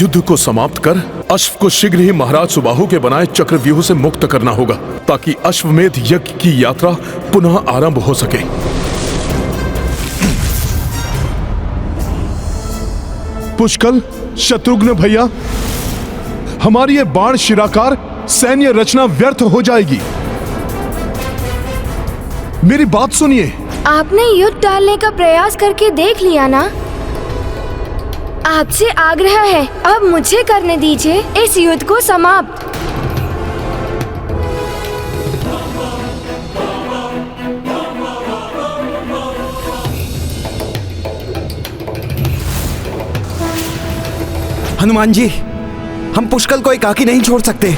युद्ध को समाप्त कर अश्व को शीघ्र ही महाराज सुबाहु के बनाए चक्रव्यूह से मुक्त करना होगा, ताकि अश्वमेध यज्ञ की यात्रा पुनः आरंभ हो सके। पुष्कल, शत्रुघ्न भैया, हमारी ये बाण शिराकार सैन्य रचना व्यर्थ हो जाएगी। मेरी बात सुनिए। आपने युद्ध टालने का प्रयास करके देख लिया ना। आपसे आग्रह है, अब मुझे करने दीजिए इस युद्ध को समाप्त। हनुमान जी, हम पुष्कल को एकाकी नहीं छोड़ सकते।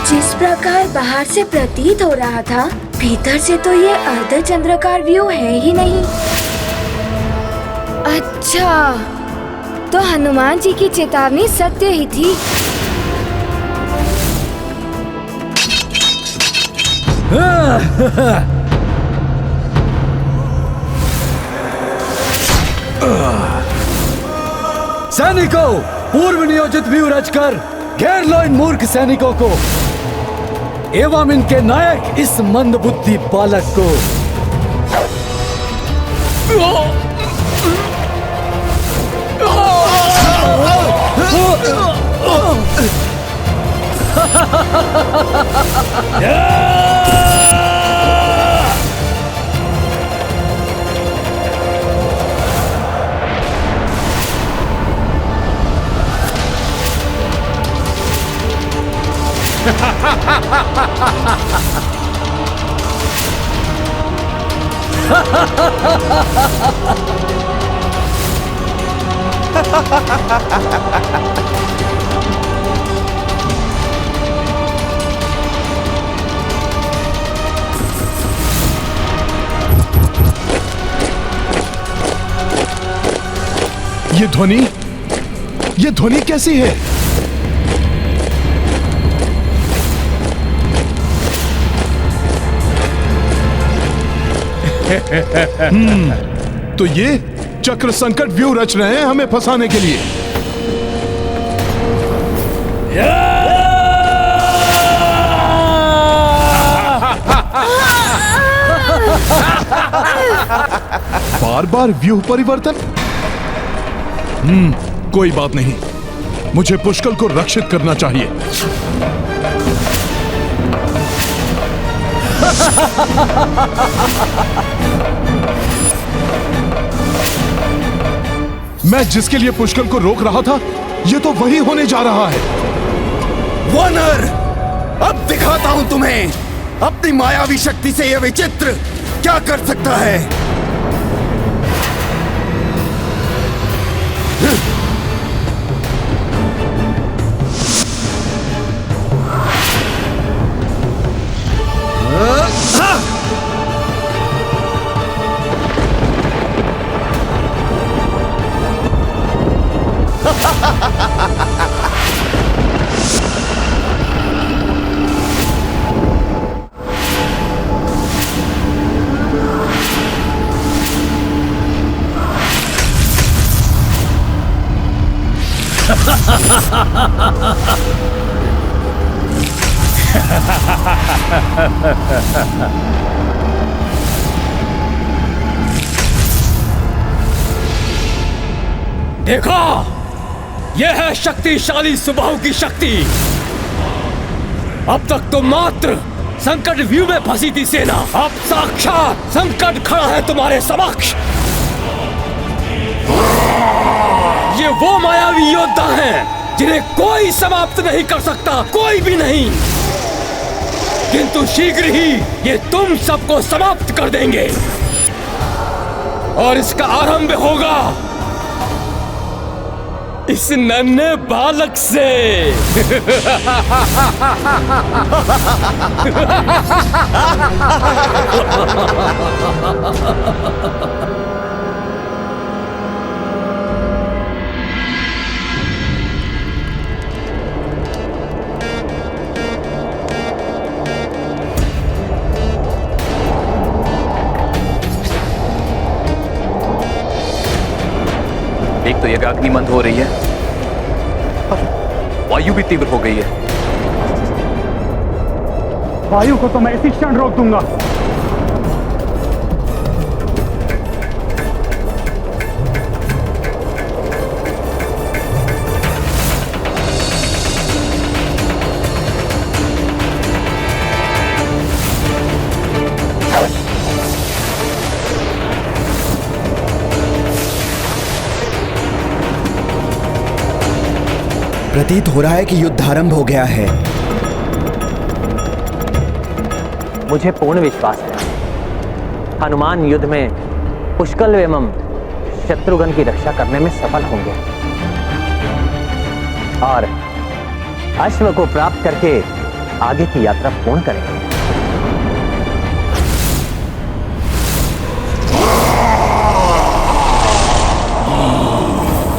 जिस प्रकार बाहर से प्रतीत हो रहा था, भीतर से तो ये अर्धचंद्राकार व्यू है ही नहीं। अच्छा, तो हनुमान जी की चेतावनी सत्य ही थी। सैनिकों, पूर्व नियोजित व्यू रचकर घेर लो इन मूर्ख सैनिकों को एवं इनके नायक इस मंदबुद्धि बालक को। ये ध्वनि कैसी है? तो ये चक्र संकट व्यू रच रहे हैं हमें फंसाने के लिए। बार बार व्यूह परिवर्तन। कोई बात नहीं, मुझे पुष्कल को रक्षित करना चाहिए। मैं जिसके लिए पुष्कल को रोक रहा था, ये तो वही होने जा रहा है। वॉनर, अब दिखाता हूं तुम्हें अपनी मायावी शक्ति से यह विचित्र क्या कर सकता है। देखो, यह है शक्तिशाली सुबाहु की शक्ति। अब तक तो मात्र संकट व्यू में फंसी थी सेना, अब साक्षात संकट खड़ा है तुम्हारे समक्ष। ये वो मायावी योद्धा हैं जिन्हें कोई समाप्त नहीं कर सकता, कोई भी नहीं। किंतु शीघ्र ही ये तुम सबको समाप्त कर देंगे और इसका आरंभ होगा इस नन्हे बालक से। एक तो यज्ञ अग्निमंद हो रही है और वायु भी तीव्र हो गई है। वायु को तो मैं इसी क्षण रोक दूंगा। प्रतीत हो रहा है कि युद्ध आरंभ हो गया है। मुझे पूर्ण विश्वास है हनुमान युद्ध में पुष्कल एवं शत्रुघ्न की रक्षा करने में सफल होंगे और अश्व को प्राप्त करके आगे की यात्रा पूर्ण करेंगे।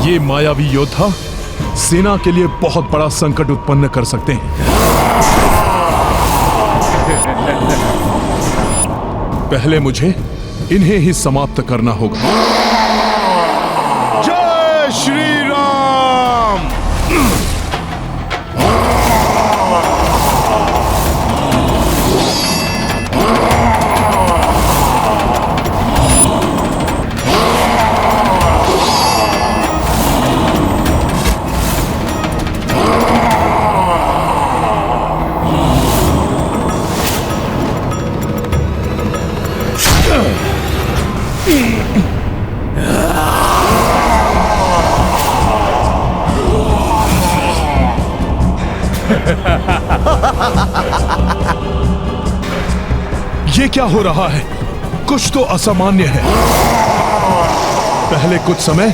ये मायावी योद्धा सेना के लिए बहुत बड़ा संकट उत्पन्न कर सकते हैं। पहले मुझे इन्हें ही समाप्त करना होगा। जय श्री राम। ये क्या हो रहा है? कुछ तो असामान्य है। पहले कुछ समय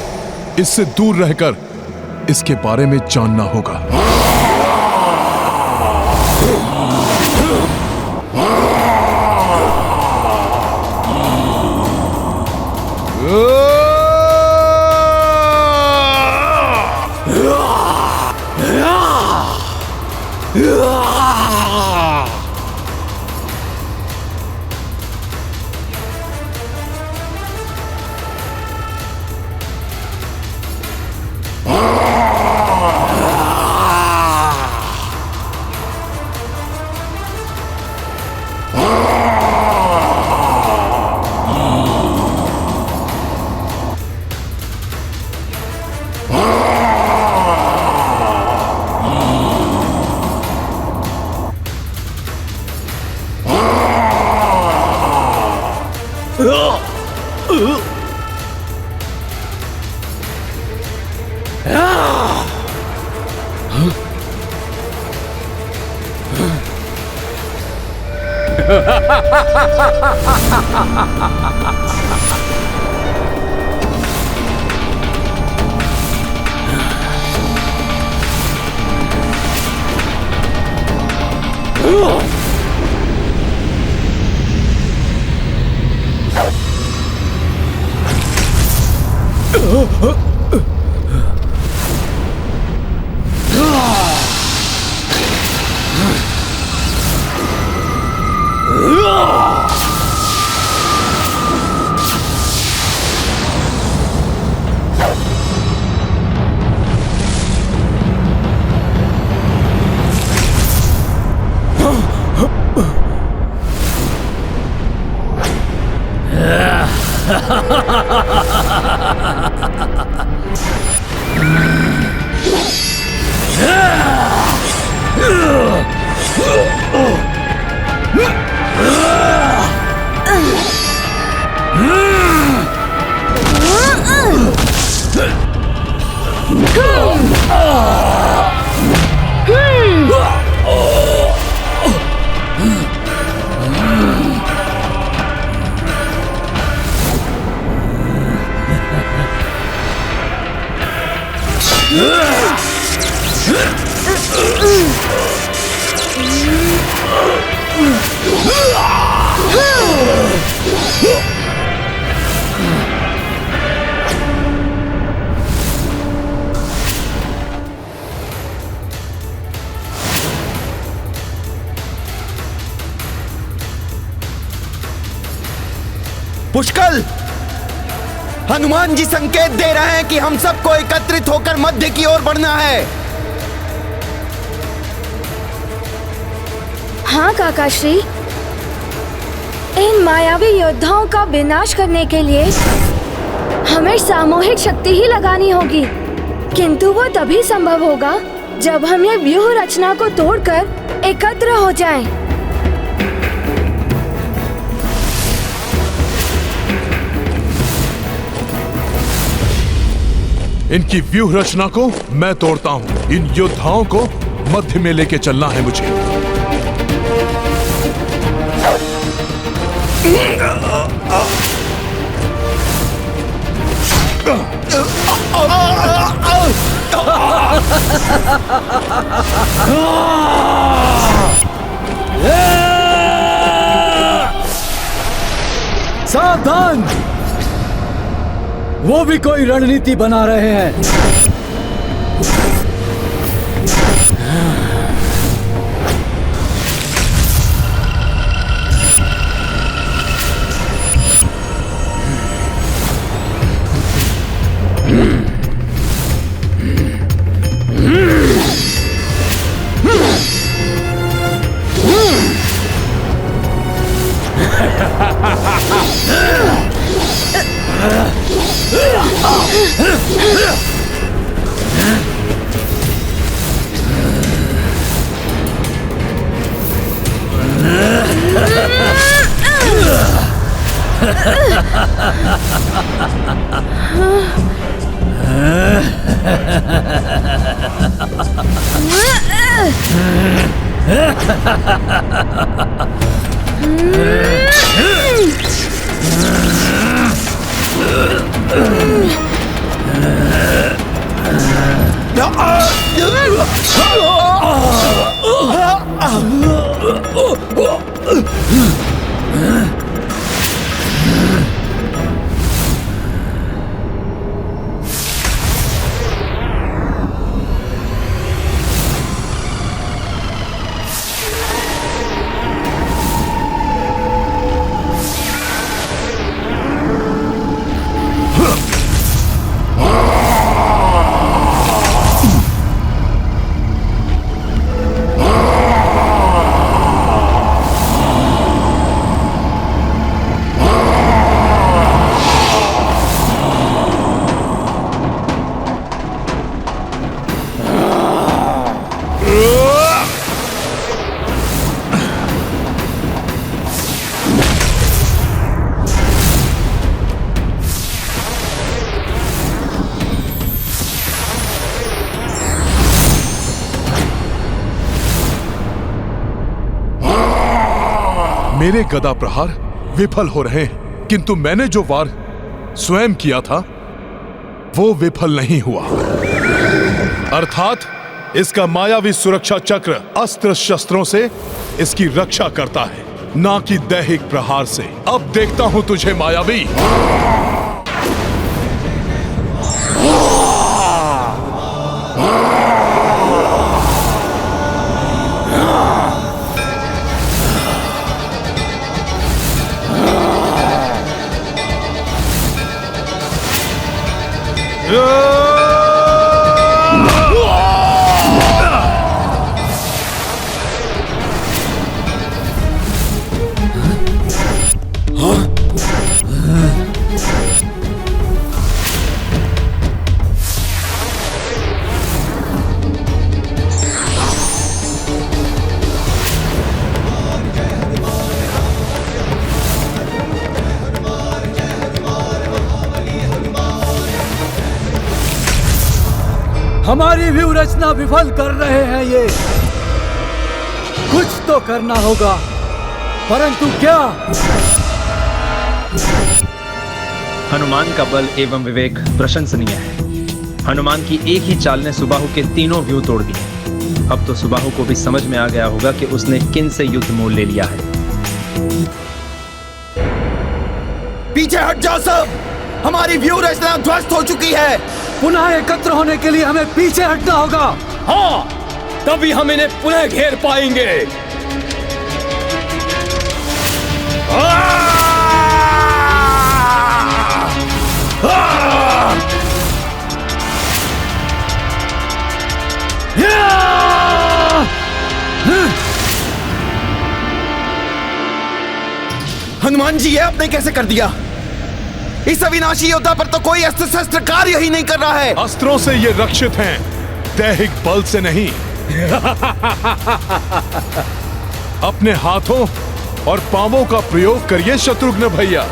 इससे दूर रहकर इसके बारे में जानना होगा। पुष्कल, हनुमान जी संकेत दे रहे हैं कि हम सबको एकत्रित होकर मध्य की ओर बढ़ना है। हाँ काकाश्री, इन मायावी योद्धाओं का विनाश करने के लिए हमें सामूहिक शक्ति ही लगानी होगी, किंतु वो तभी संभव होगा जब हम ये व्यूह रचना को तोड़कर एकत्र हो जाएं। इनकी व्यूह रचना को मैं तोड़ता हूं। इन योद्धाओं को मध्य में लेके चलना है मुझे। सावधान, वो भी कोई रणनीति बना रहे हैं। मेरे गदा प्रहार विफल हो रहे हैं, किंतु मैंने जो वार स्वयं किया था वो विफल नहीं हुआ। अर्थात इसका मायावी सुरक्षा चक्र अस्त्र शस्त्रों से इसकी रक्षा करता है, ना कि दैहिक प्रहार से। अब देखता हूं तुझे मायावी। हमारी व्यू रचना विफल कर रहे हैं ये। कुछ तो करना होगा, परंतु क्या? हनुमान का बल एवं विवेक प्रशंसनीय है। हनुमान की एक ही चाल ने सुबाहु के तीनों व्यू तोड़ दिए। अब तो सुबाहु को भी समझ में आ गया होगा कि उसने किन से युद्ध मोल ले लिया है। पीछे हट जाओ सब, हमारी व्यू रचना ध्वस्त हो चुकी है। पुनः एकत्र होने के लिए हमें पीछे हटना होगा। हाँ, तभी हम इन्हें पुनः घेर पाएंगे। हनुमान जी, ये आपने कैसे कर दिया? इस अविनाशी योद्धा पर तो कोई अस्त्र शस्त्र कार्य ही नहीं कर रहा है। अस्त्रों से ये रक्षित हैं, दैहिक बल से नहीं। अपने हाथों और पांवों का प्रयोग करिए शत्रुघ्न भैया।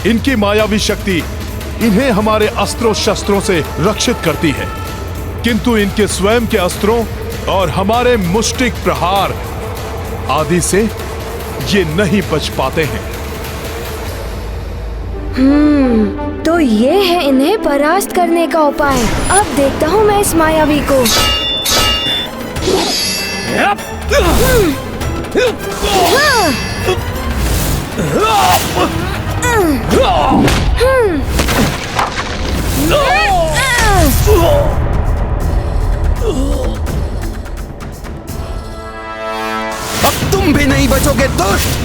इनकी मायावी शक्ति इन्हें हमारे अस्त्रों शस्त्रों से रक्षित करती है, किंतु इनके स्वयं के अस्त्रों और हमारे मुष्टिक प्रहार आदि से ये नहीं बच पाते हैं। तो ये है इन्हें परास्त करने का उपाय। अब देखता हूँ मैं इस मायावी को। अब तुम भी नहीं बचोगे दुष्ट।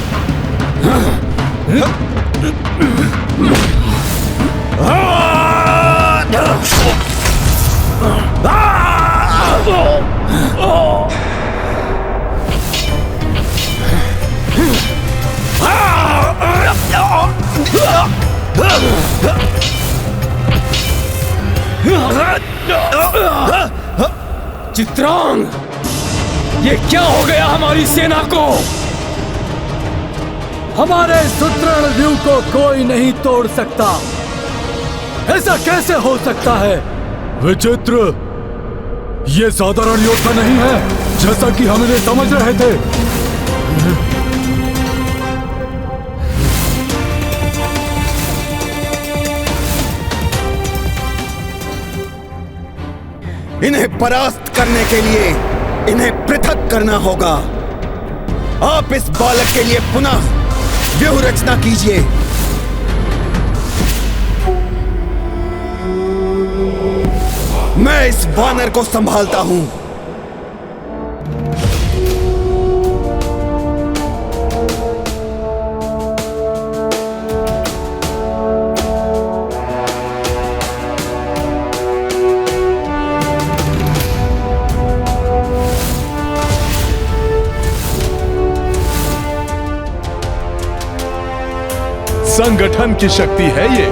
चित्रांग, ये क्या हो गया हमारी सेना को? हमारे सुदृढ़ व्यू को कोई नहीं तोड़ सकता। ऐसा कैसे हो सकता है? विचित्र, ये साधारण योद्धा नहीं है जैसा कि हम इन्हें समझ रहे थे। इन्हें परास्त करने के लिए इन्हें पृथक करना होगा। आप इस बालक के लिए पुनः व्यूह रचना कीजिए। मैं इस वानर को संभालता हूं। संगठन की शक्ति है ये।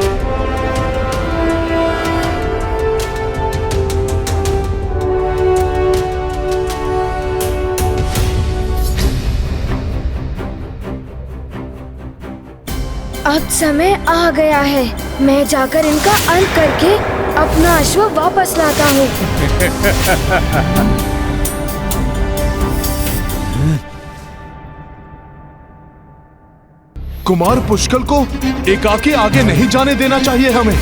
अब समय आ गया है, मैं जाकर इनका अंत करके अपना अश्व वापस लाता हूँ। कुमार पुष्कल को एकाकी आगे नहीं जाने देना चाहिए हमें।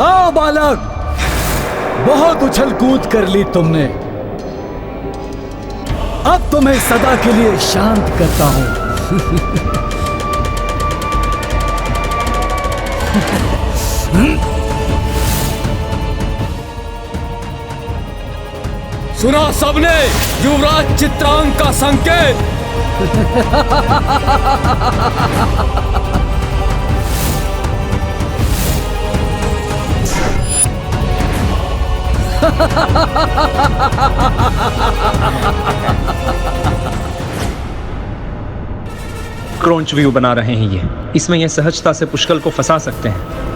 आओ बालक, बहुत उछल कूद कर ली तुमने। अब तो मैं सदा के लिए शांत करता हूं। सुना सबने युवराज चित्रांग का संकेत। क्रोंच व्यू बना रहे हैं ये। इसमें ये सहजता से पुष्कल को फंसा सकते हैं।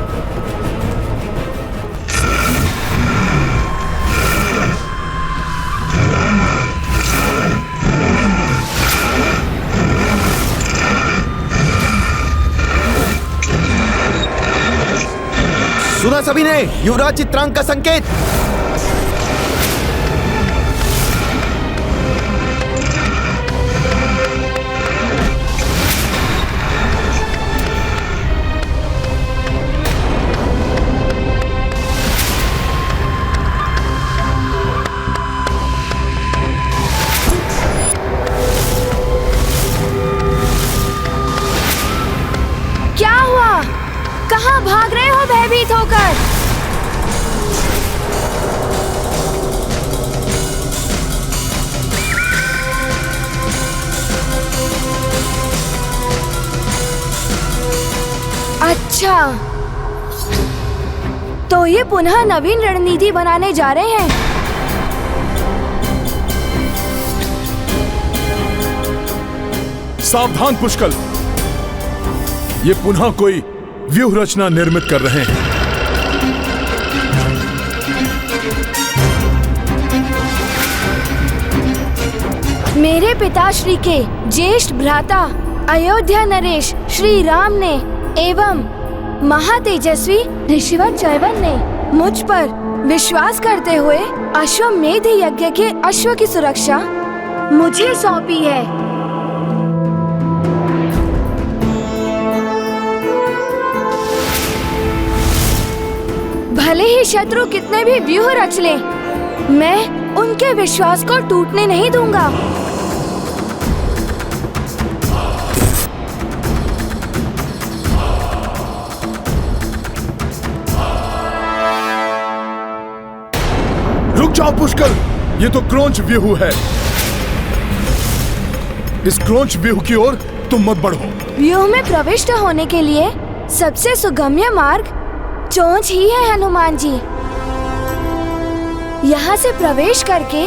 सुना सभी ने युवराज चित्रांग का संकेत। क्या हुआ? कहाँ भाग रहे हो भयभीत होकर? अच्छा, तो ये पुनः नवीन रणनीति बनाने जा रहे हैं। सावधान पुष्कल, ये पुनः कोई व्यूह रचना निर्मित कर रहे हैं। मेरे पिताश्री के ज्येष्ठ भ्राता अयोध्या नरेश श्री राम ने एवं महातेजस्वी ऋषिवर चैवन ने मुझ पर विश्वास करते हुए अश्वमेध यज्ञ के अश्व की सुरक्षा मुझे सौंपी है। भले ही शत्रु कितने भी व्यूह रच ले, मैं उनके विश्वास को टूटने नहीं दूंगा। रुक जाओ पुष्कल, ये तो क्रोंच व्यूह है। इस क्रोंच व्यूह की ओर तुम मत बढ़ो। व्यूह में प्रविष्ट होने के लिए सबसे सुगम्य मार्ग चोंच ही है हनुमान जी। यहाँ से प्रवेश करके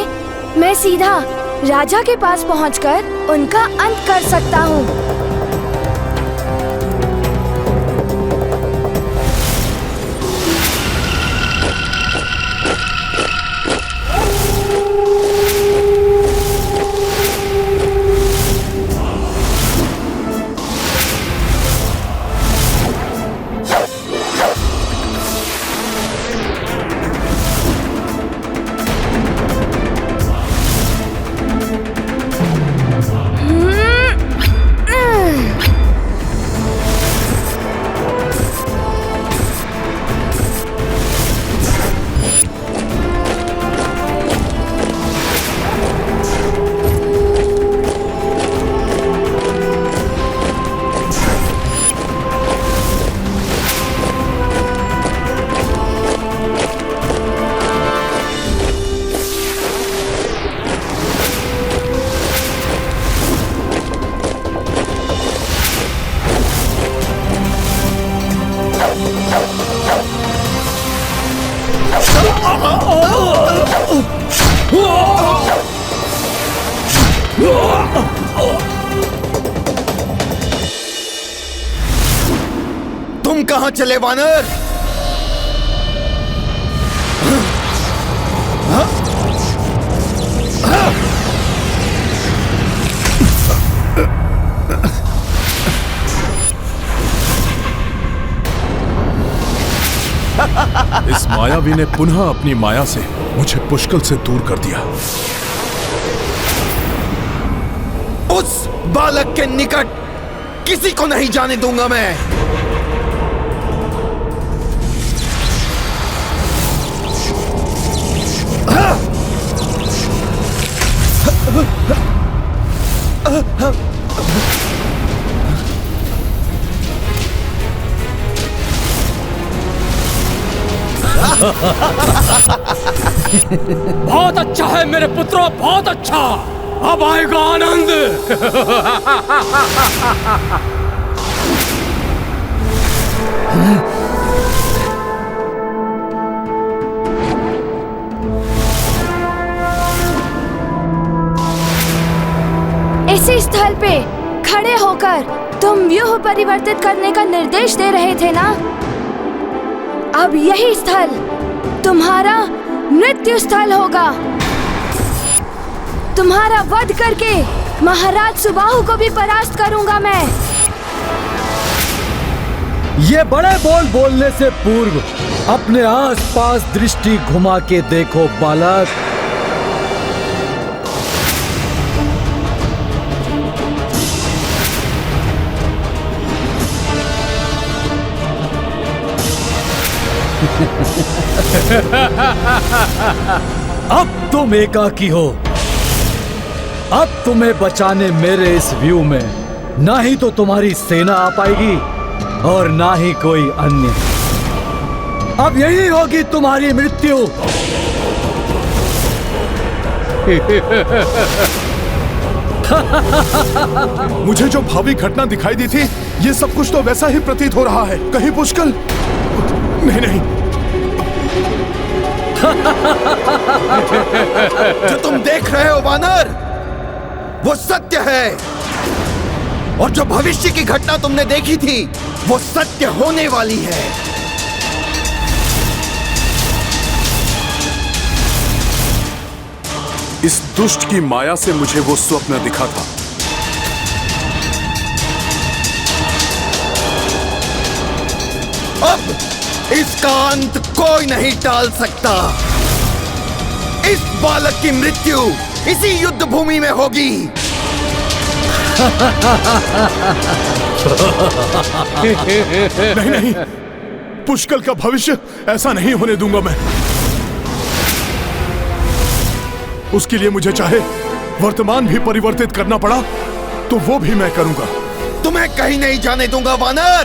मैं सीधा राजा के पास पहुँचकर उनका अंत कर सकता हूँ। तुम कहां चले वानर? इस मायावी ने पुनः अपनी माया से मुझे पुष्कल से दूर कर दिया। उस बालक के निकट किसी को नहीं जाने दूंगा मैं। बहुत अच्छा है मेरे पुत्रों, बहुत अच्छा। अब आएगा आनंद। इसी स्थल पे खड़े होकर तुम व्यूह परिवर्तित करने का निर्देश दे रहे थे ना? अब यही स्थल तुम्हारा मृत्यु स्थल होगा। तुम्हारा वध करके महाराज सुबाहु को भी परास्त करूंगा मैं। ये बड़े बोल बोलने से पूर्व अपने आसपास दृष्टि घुमा के देखो बालक। अब तुम एकाकी हो। अब तुम्हें बचाने मेरे इस व्यू में ना ही तो तुम्हारी सेना आ पाएगी और ना ही कोई अन्य। अब यही होगी तुम्हारी मृत्यु। मुझे जो भावी घटना दिखाई दी थी, ये सब कुछ तो वैसा ही प्रतीत हो रहा है। कहीं पुष्कल? नहीं नहीं। जो तुम देख रहे हो वानर, वो सत्य है। और जो भविष्य की घटना तुमने देखी थी, वो सत्य होने वाली है। इस दुष्ट की माया से मुझे वो स्वप्न दिखा था। अब इसका अंत कोई नहीं टाल सकता। इस बालक की मृत्यु इसी युद्ध भूमि में होगी। नहीं नहीं, पुष्कल का भविष्य ऐसा नहीं होने दूंगा मैं। उसके लिए मुझे चाहे वर्तमान भी परिवर्तित करना पड़ा तो वो भी मैं करूंगा। तुम्हें कहीं नहीं जाने दूंगा वानर।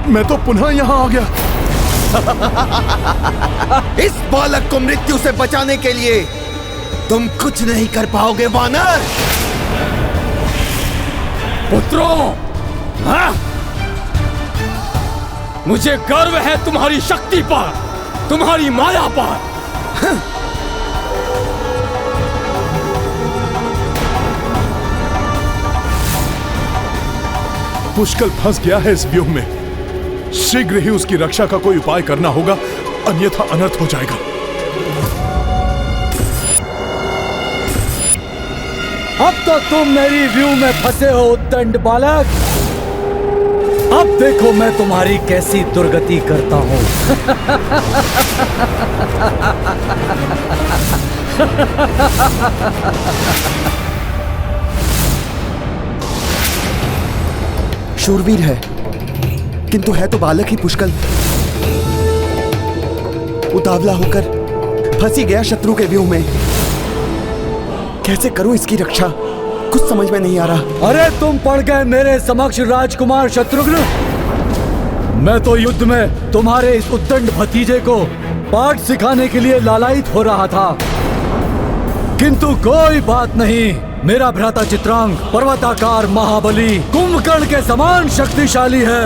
मैं तो पुनः यहां आ गया। इस बालक को मृत्यु से बचाने के लिए तुम कुछ नहीं कर पाओगे वानर। पुत्रों, मुझे गर्व है तुम्हारी शक्ति पर, तुम्हारी माया पर। पुष्कल फंस गया है इस व्यूह में। शीघ्र ही उसकी रक्षा का कोई उपाय करना होगा, अन्यथा अनर्थ हो जाएगा। अब तो तुम मेरी व्यू में फंसे हो उद्दंड बालक। अब देखो मैं तुम्हारी कैसी दुर्गति करता हूं। शूरवीर है, किंतु है तो बालक ही पुष्कल। उतावला होकर फंसी गया शत्रु के व्यूह में। कैसे करूं इसकी रक्षा, कुछ समझ में नहीं आ रहा। अरे तुम पड़ गए मेरे समक्ष राजकुमार शत्रुघ्न। मैं तो युद्ध में तुम्हारे इस उद्दंड भतीजे को पाठ सिखाने के लिए लालायित हो रहा था, किंतु कोई बात नहीं। मेरा भ्राता चित्रांग पर्वताकार महाबली कुंभकर्ण के समान शक्तिशाली है।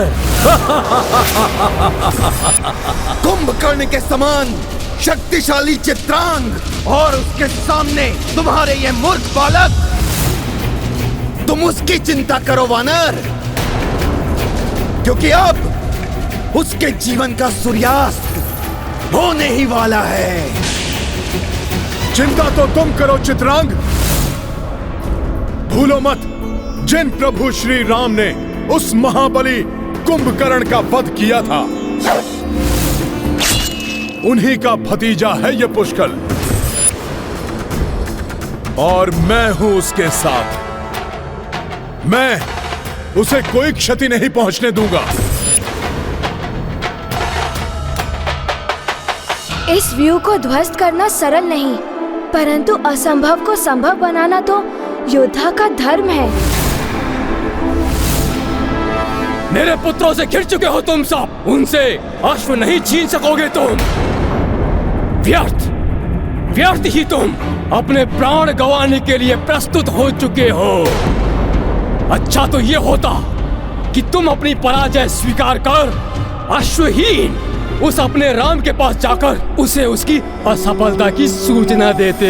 कुंभकर्ण के समान शक्तिशाली चित्रांग और उसके सामने तुम्हारे ये मूर्ख बालक। तुम उसकी चिंता करो वानर, क्योंकि अब उसके जीवन का सूर्यास्त होने ही वाला है। चिंता तो तुम करो चित्रांग, भूलो मत जिन प्रभु श्री राम ने उस महाबली कुंभकर्ण का वध किया था, उन्हीं का भतीजा है ये पुष्कल, और मैं हूं उसके साथ। मैं उसे कोई क्षति नहीं पहुंचने दूंगा। इस व्यू को ध्वस्त करना सरल नहीं, परंतु असंभव को संभव बनाना तो योद्धा का धर्म है। मेरे पुत्रों से घिर चुके हो तुम सब, उनसे अश्व नहीं छीन सकोगे तुम। व्यर्थ व्यर्थ ही तुम अपने प्राण गंवाने के लिए प्रस्तुत हो चुके हो। अच्छा तो ये होता कि तुम अपनी पराजय स्वीकार कर अश्वहीन उस अपने राम के पास जाकर उसे उसकी असफलता की सूचना देते।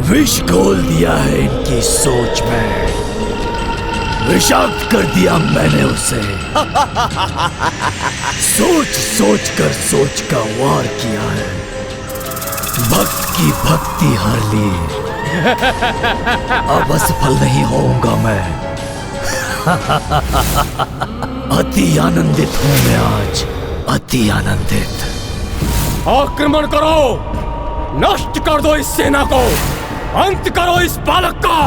विष घोल दिया है इनकी सोच में, विषाक्त कर दिया मैंने उसे। सोच सोच कर सोच का वार किया है, भक्त की भक्ति हर ली। अब असफल नहीं होऊंगा मैं। अति आनंदित हूं मैं आज, अति आनंदित। आक्रमण करो, नष्ट कर दो इस सेना को, अंत करो इस बालक का।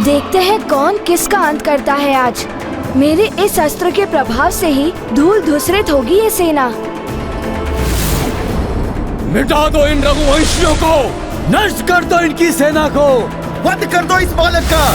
देखते हैं कौन किसका अंत करता है आज। मेरे इस अस्त्र के प्रभाव से ही धूल धूसरित होगी ये सेना। मिटा दो इन रघुवंशियों को, नष्ट कर दो इनकी सेना को, वध कर दो इस बालक का।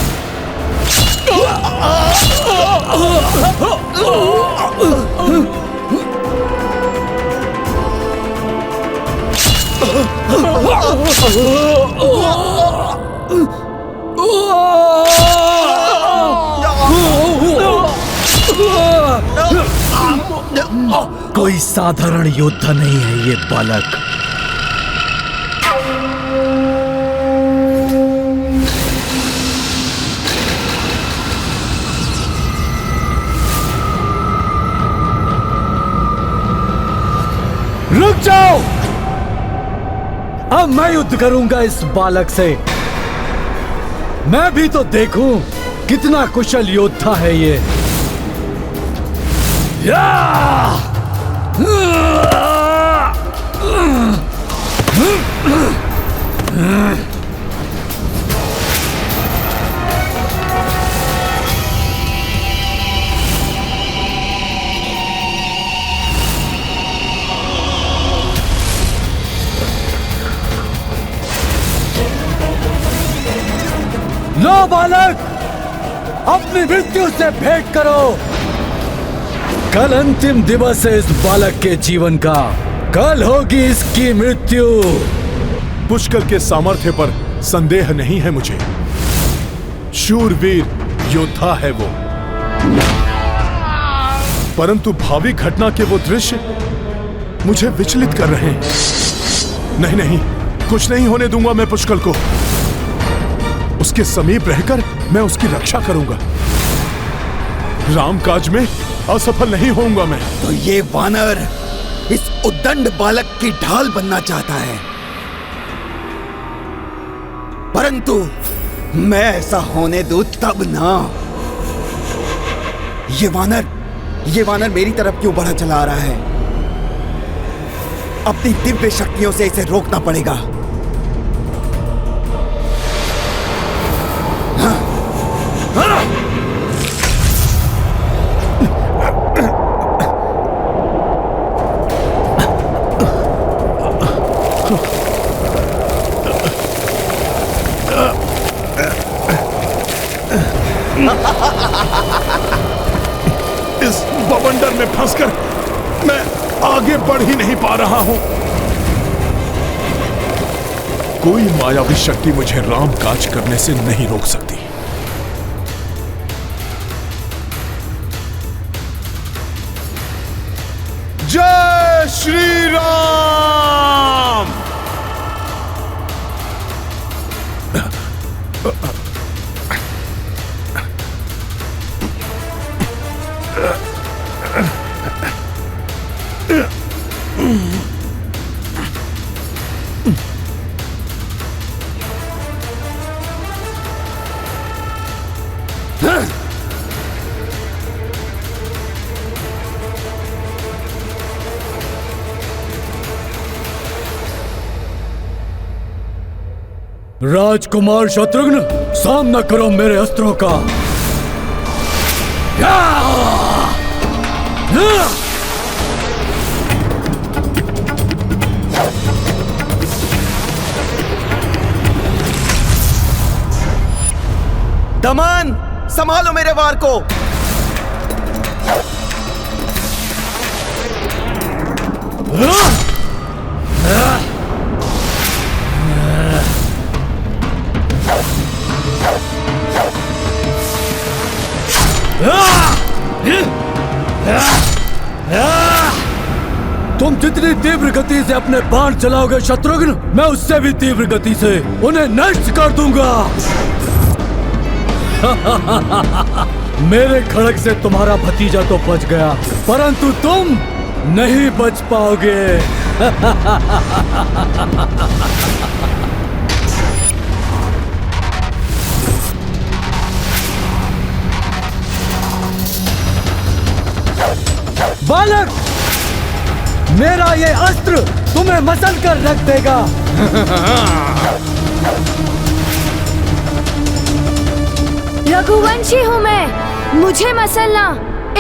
कोई साधारण योद्धा नहीं है ये बालक। रुक जाओ, अब मैं युद्ध करूंगा इस बालक से। मैं भी तो देखूं कितना कुशल योद्धा है ये। लो बालक, अपनी मृत्यु से भेंट करो। कल अंतिम दिवस है इस बालक के जीवन का, कल होगी इसकी मृत्यु। पुष्कल के सामर्थ्य पर संदेह नहीं है मुझे। शूरवीर योद्धा है वो, परंतु भावी घटना के वो दृश्य मुझे विचलित कर रहे हैं। नहीं नहीं, कुछ नहीं होने दूंगा मैं पुष्कल को। उसके समीप रहकर मैं उसकी रक्षा करूंगा। रामकाज में असफल नहीं होऊंगा मैं। तो ये वानर इस उद्दंड बालक की ढाल बनना चाहता है, परंतु मैं ऐसा होने दूं तब ना। ये वानर मेरी तरफ क्यों बढ़ा चला आ रहा है? अपनी दिव्य शक्तियों से इसे रोकना पड़ेगा। फंसकर मैं आगे बढ़ ही नहीं पा रहा हूं। कोई मायावी शक्ति मुझे राम काज करने से नहीं रोक सकती। जय श्री राम। राजकुमार शत्रुघ्न, सामना करो मेरे अस्त्रों का। दमन, संभालो मेरे वार को। तुम जितनी तीव्र गति से अपने बाण चलाओगे शत्रुघ्न, मैं उससे भी तीव्र गति से उन्हें नष्ट कर दूंगा। मेरे खड़ग से तुम्हारा भतीजा तो बच गया, परंतु तुम नहीं बच पाओगे। बालक, मेरा ये अस्त्र तुम्हें मसल कर रख देगा। रघुवंशी हूँ मैं, मुझे मसलना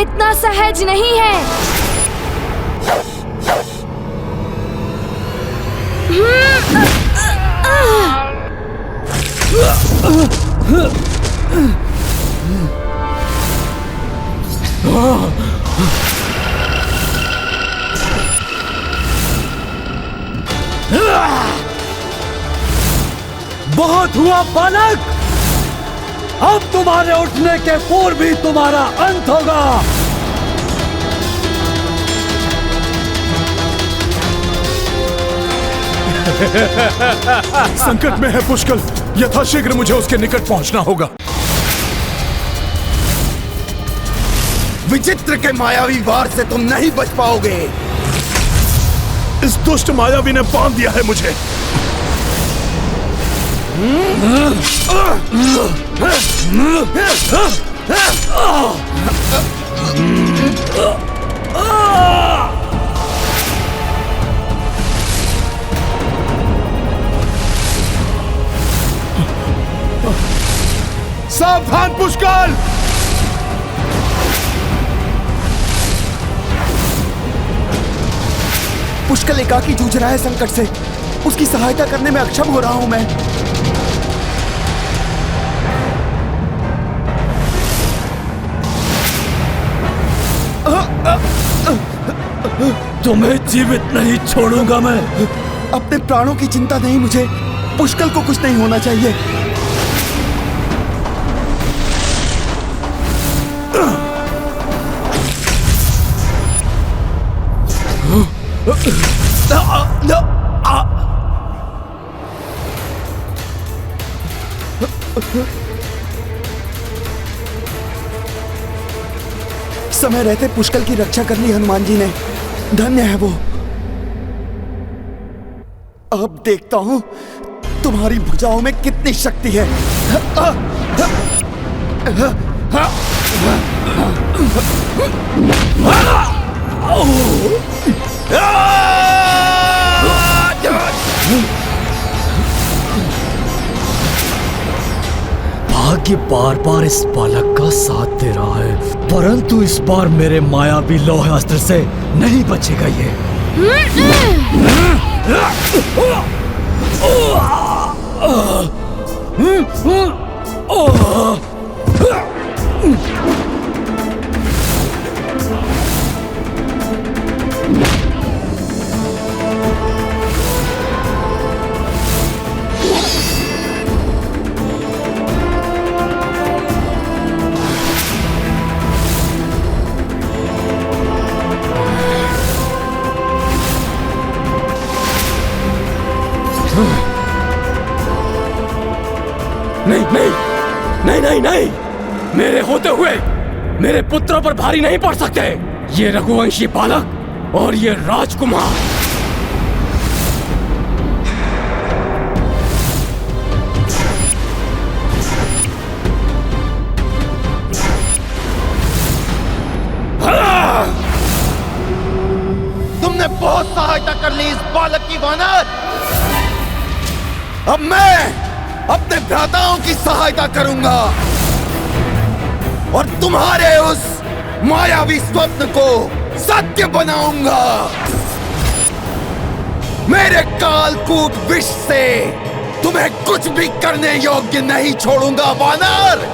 इतना सहज नहीं है। बहुत हुआ बालक, अब तुम्हारे उठने के पूर्व ही तुम्हारा अंत होगा। संकट में है पुष्कल, यथाशीघ्र मुझे उसके निकट पहुंचना होगा। विचित्र के मायावी वार से तुम नहीं बच पाओगे। इस दुष्ट मायावी ने बांध दिया है मुझे। सावधान पुष्कल। पुष्कल एकाकी जूझ रहा है संकट से, उसकी सहायता करने में अक्षम हो रहा हूं मैं। तुम्हें जीवित नहीं छोड़ूंगा मैं। अपने प्राणों की चिंता नहीं मुझे, पुष्कल को कुछ नहीं होना चाहिए। समय रहते पुष्कल की रक्षा कर ली हनुमान जी ने, धन्य है वो। अब देखता हूं तुम्हारी भुजाओं में कितनी शक्ति है। भाग्य बार बार इस बालक का साथ दे रहा है, परंतु इस बार मेरे मायावी लौह अस्त्र से नहीं बचेगा ये। नहीं नहीं नहीं नहीं नहीं, मेरे होते हुए मेरे पुत्रों पर भारी नहीं पड़ सकते। ये रघुवंशी बालक और ये राजकुमार। तुमने बहुत सहायता कर ली इस बालक की वानर। अब मैं अपने भ्राताओं की सहायता करूंगा और तुम्हारे उस मायावी स्वप्न को सत्य बनाऊंगा। मेरे कालकूट विष से तुम्हें कुछ भी करने योग्य नहीं छोड़ूंगा वानर।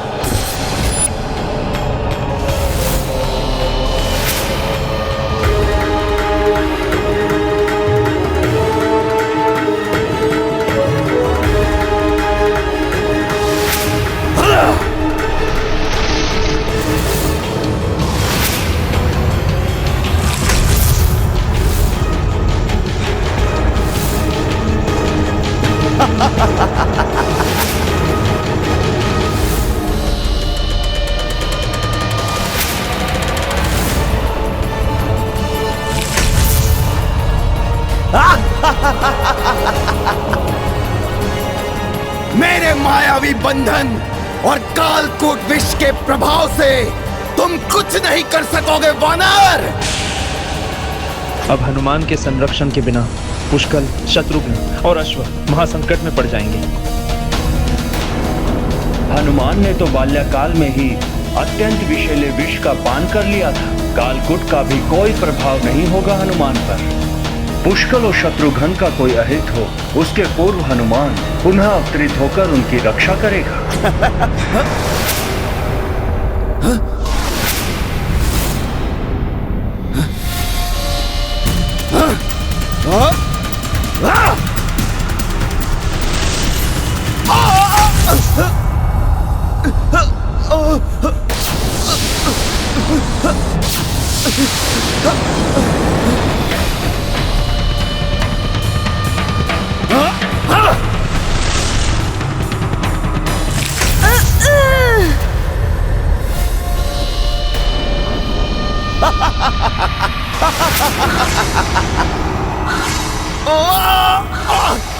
मेरे मायावी बंधन और कालकूट विष के प्रभाव से तुम कुछ नहीं कर सकोगे वानर। अब हनुमान के संरक्षण के बिना पुष्कल, शत्रुघ्न और अश्व महासंकट में पड़ जाएंगे। हनुमान ने तो बाल्यकाल में ही अत्यंत विषैले विष का पान कर लिया था। कालकूट का भी कोई प्रभाव नहीं होगा हनुमान पर। पुष्कल और शत्रुघ्न का कोई अहित हो, उसके पूर्व हनुमान पुनः अवतरित होकर उनकी रक्षा करेगा।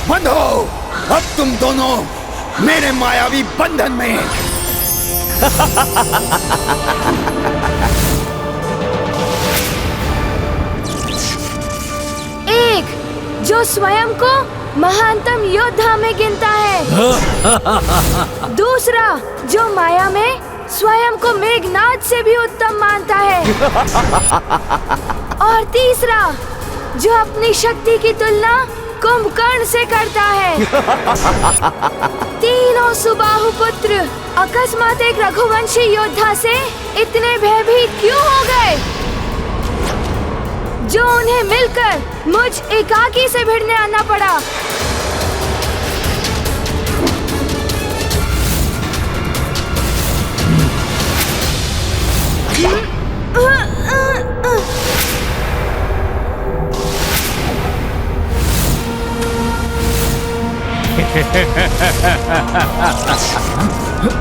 बंद हो, अब तुम दोनों मेरे मायावी बंधन में। एक जो स्वयं को महानतम योद्धा में गिनता है, दूसरा जो माया में स्वयं को मेघनाद से भी उत्तम मानता है, और तीसरा जो अपनी शक्ति की तुलना कुंभकर्ण से करता है। तीनों सुबाहु पुत्र अकस्मात एक रघुवंशी योद्धा से इतने भयभीत क्यों हो गए, जो उन्हें मिलकर मुझ एकाकी से भिड़ने आना पड़ा।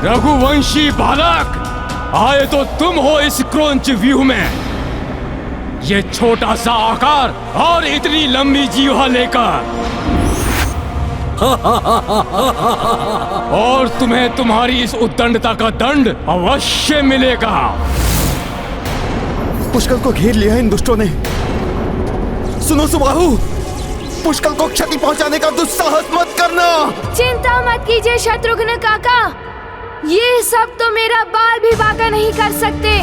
रघुवंशी बालक, आए तो तुम हो इस क्रौंच व्यूह में। ये छोटा सा आकार और इतनी लंबी जीवा लेकर, और तुम्हें तुम्हारी इस उद्दंडता का दंड अवश्य मिलेगा। पुष्कल को घेर लिया इन दुष्टों ने। सुनो सुबाहु, पुष्कल को क्षति पहुंचाने का दुस्साहस मत करना। चिंता मत कीजिए शत्रुघ्न काका, ये सब तो मेरा बाल भी बांका नहीं कर सकते।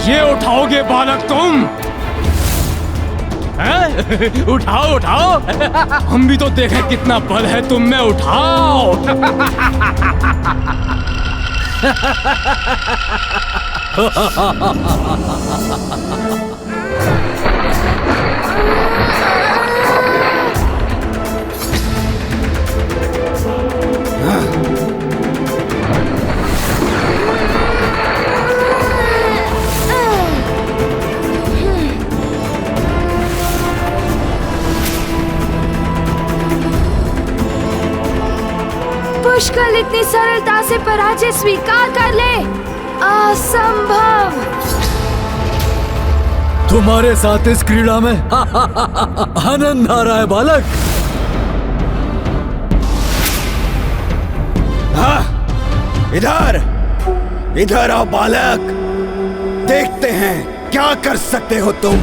ये उठाओगे बालक तुम? हैं? उठाओ उठाओ, हम भी तो देखें कितना बल है तुम में, उठाओ। पुष्कल इतनी सरलता से पराजय स्वीकार कर ले, असंभव। तुम्हारे साथ इस क्रीड़ा में आनंद आ रहा है बालक। हाँ, इधर इधर आओ बालक, देखते हैं क्या कर सकते हो तुम।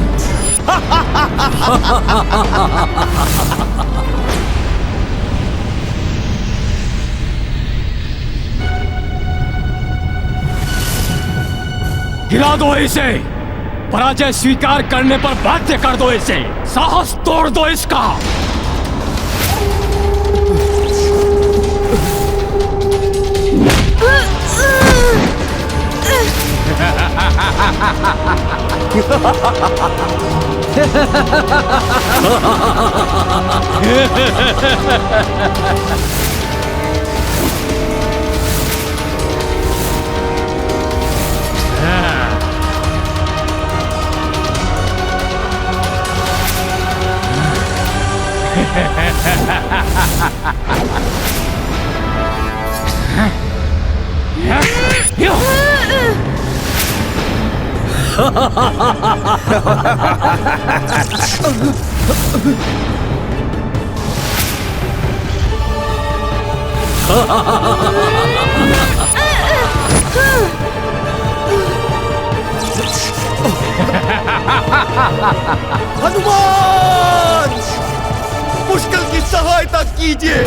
गिरा दो इसे, पराजय स्वीकार करने पर बाध्य कर दो इसे, साहस तोड़ दो इसका। हनुमान, पुष्कल की सहायता कीजिए।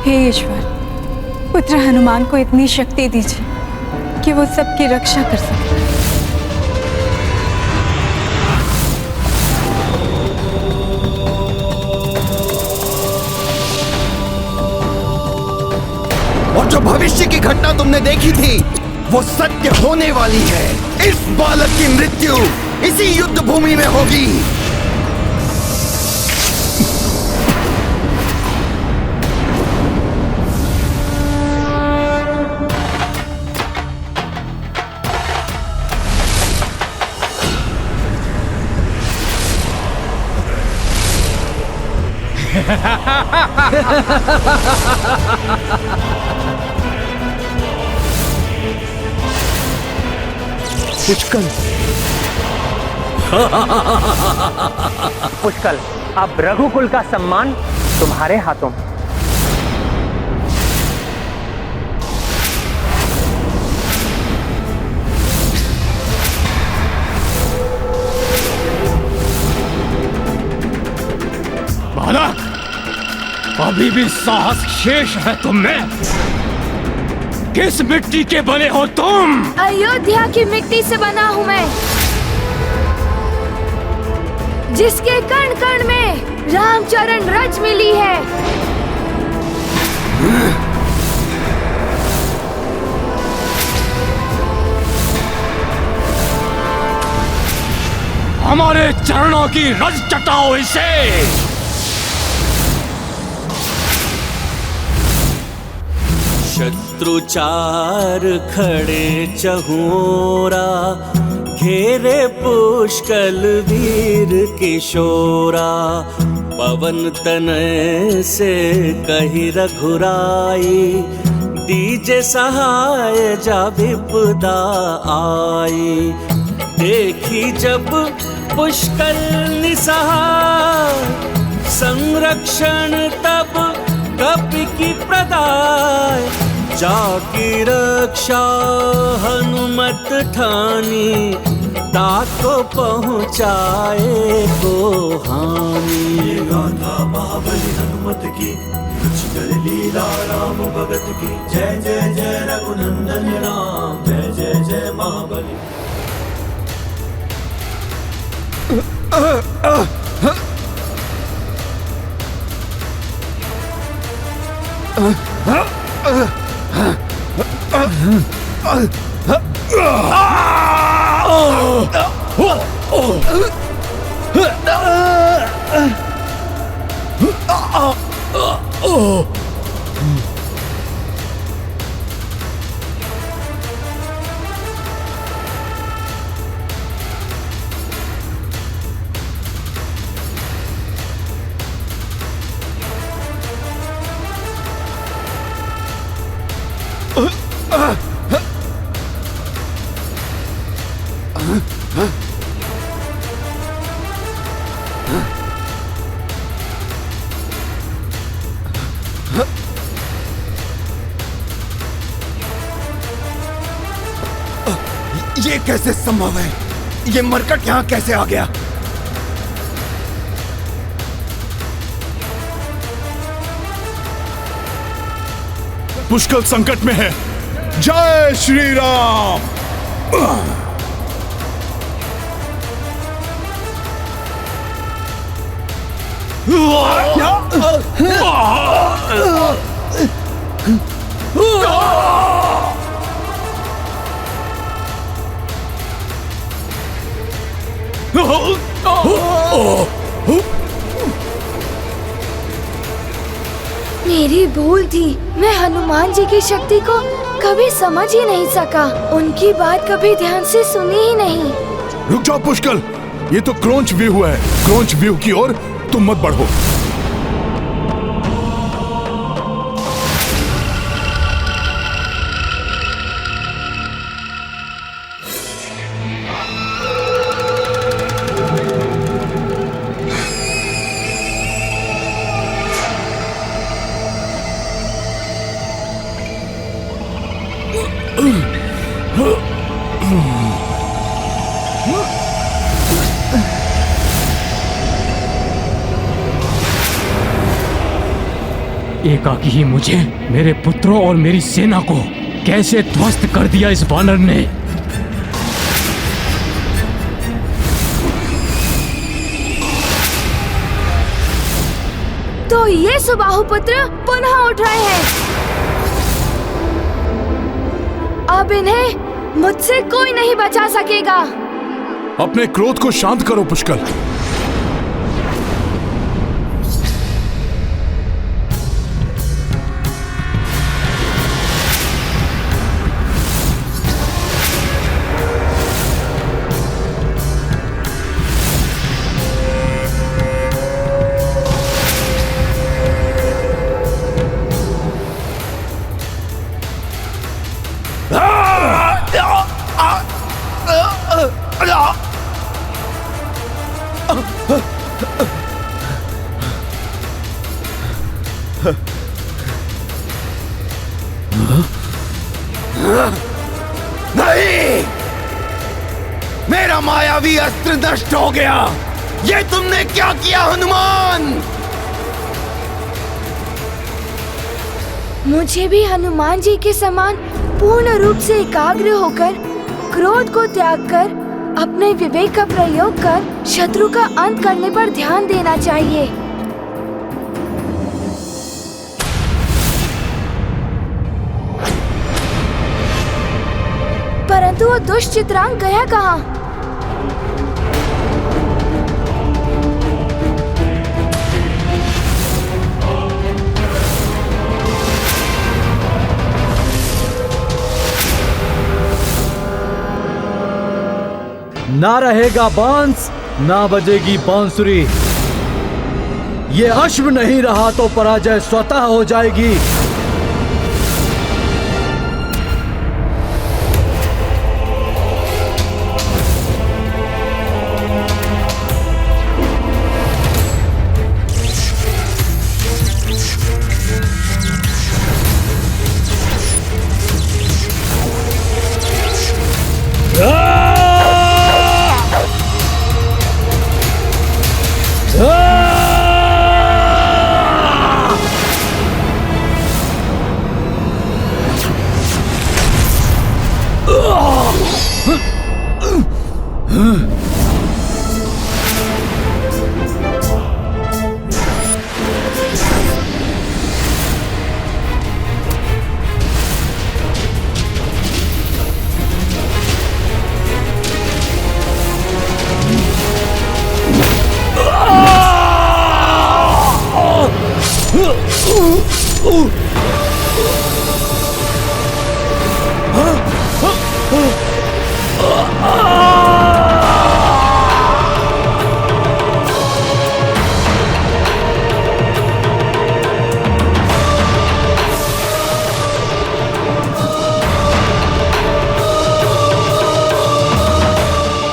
हे ईश्वर, पुत्र हनुमान को इतनी शक्ति दीजिए कि वो सबकी रक्षा कर सके। और जो भविष्य की घटना तुमने देखी थी वो सत्य होने वाली है। इस बालक की मृत्यु इसी युद्ध भूमि में होगी। पुष्कल पुष्कल, अब रघुकुल का सम्मान तुम्हारे हाथों में। बालक, अभी भी साहस शेष है तुम में। किस मिट्टी के बने हो तुम? अयोध्या की मिट्टी से बना हूँ मैं, जिसके कण कण में रामचरण रज मिली है। हमारे चरणों की रज चटाओ इसे। शत्रु चार खड़े चहुरा, घेरे पुष्कल वीर किशोरा। पवन तनय से कही रघुराई, दीजे सहाय जा विपदा आई। देखी जब पुष्कल निसहाय, संरक्षण तब कपि की प्रदाय। जाकी रक्षा हनुमत ठानी, ताको पहुँचाए को हानि। गाथा महाबली हनुमत की, पुष्कल लीला राम भगत की। जय जय जय रघुनंदन राम, जय जय जय महाबली। ये कैसे संभव है? ये मरकट यहाँ कैसे आ गया? पुष्कल संकट में है। जय श्री राम। मेरी भूल थी। मैं हनुमान जी की शक्ति को कभी समझ ही नहीं सका। उनकी बात कभी ध्यान से सुनी ही नहीं। रुक जाओ पुष्कल, ये तो क्रोंच व्यू है। क्रोंच व्यू की ओर तुम मत बढ़ो। एकाकी ही मुझे, मेरे पुत्रों और मेरी सेना को कैसे ध्वस्त कर दिया इस वानर ने। तो ये सुबाहु पुत्र पुनः उठ रहे हैं। अब इन्हें मुझसे कोई नहीं बचा सकेगा। अपने क्रोध को शांत करो पुष्कल। नहीं, मेरा मायावी अस्त्र नष्ट हो गया। ये तुमने क्या किया हनुमान? मुझे भी हनुमान जी के समान पूर्ण रूप से एकाग्र होकर, क्रोध को त्याग कर, अपने विवेक का प्रयोग कर शत्रु का अंत करने पर ध्यान देना चाहिए। परंतु वो दुष्ट चित्रांग गया कहाँ? ना रहेगा बांस, ना बजेगी बांसुरी। ये अश्व नहीं रहा तो पराजय स्वतः हो जाएगी।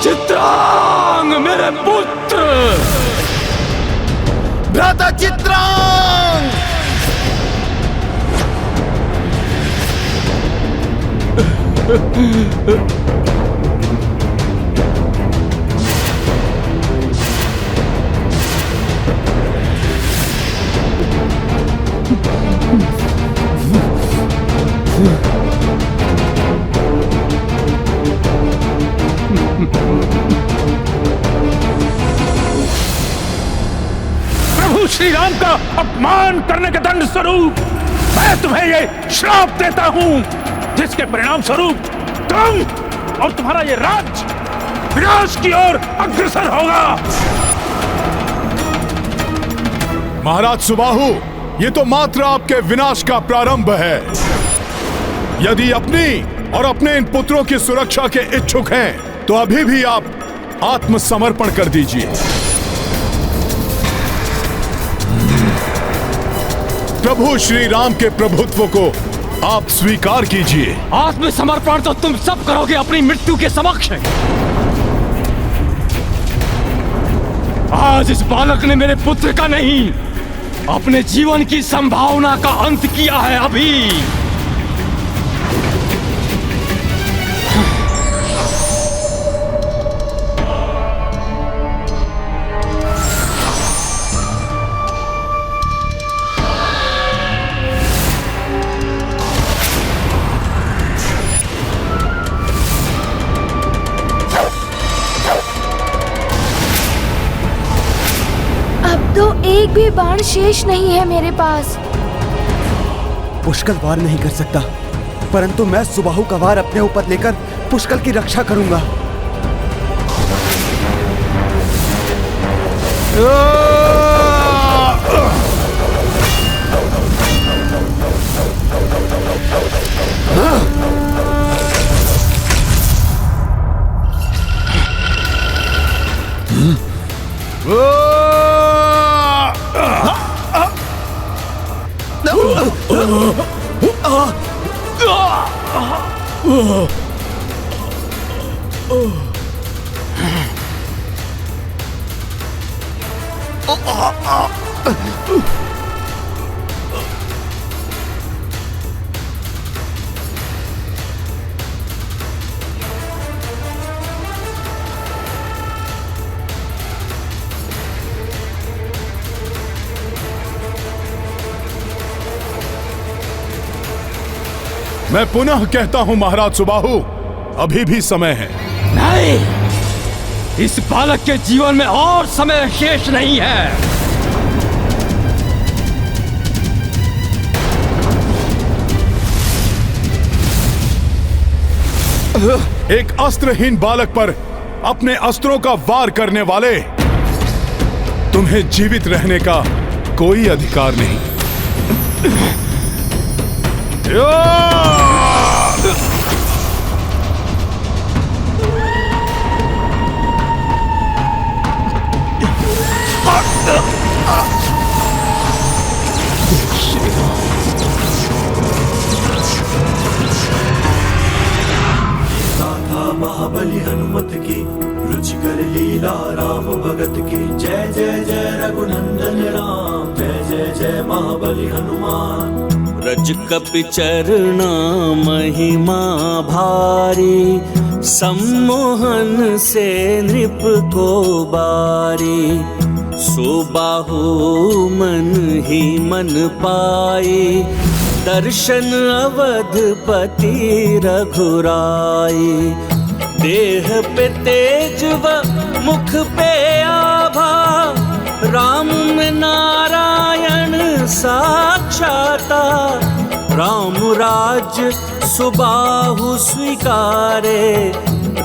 चित्रांग मेरे पुत्र, भ्राता चित्रांग! प्रभु श्री राम का अपमान करने के दंड स्वरूप मैं तुम्हें ये श्राप देता हूं, जिसके परिणाम स्वरूप तुम और तुम्हारा ये राज्य विनाश की ओर अग्रसर होगा। महाराज सुबाहु, ये तो मात्र आपके विनाश का प्रारंभ है। यदि अपनी और अपने इन पुत्रों की सुरक्षा के इच्छुक हैं, तो अभी भी आप आत्मसमर्पण कर दीजिए। प्रभु श्री राम के प्रभुत्व को आप स्वीकार कीजिए। आत्मसमर्पण तो तुम सब करोगे अपनी मृत्यु के समक्ष। आज इस बालक ने मेरे पुत्र का नहीं, अपने जीवन की संभावना का अंत किया है। अभी तो एक भी बाण शेष नहीं है मेरे पास। पुष्कल वार नहीं कर सकता, परंतु मैं सुबाहु का वार अपने ऊपर लेकर पुष्कल की रक्षा करूंगा। मैं पुनः कहता हूं महाराज सुबाहु, अभी भी समय है। नहीं, इस बालक के जीवन में और समय शेष नहीं है। एक अस्त्रहीन बालक पर अपने अस्त्रों का वार करने वाले, तुम्हें जीवित रहने का कोई अधिकार नहीं। कर लीला राम भगत की जय जय जय रघुनंदन राम जय जय जय महाबली हनुमान। रज कपि चरना महिमा भारी सम्मोहन से नृप को बारी। सुबाहु मन ही मन पाए दर्शन अवधपति रघुराई। देह पे तेज व मुख पे आभा राम में नारायण साक्षाता। राम राज्य सुबाहु स्वीकारे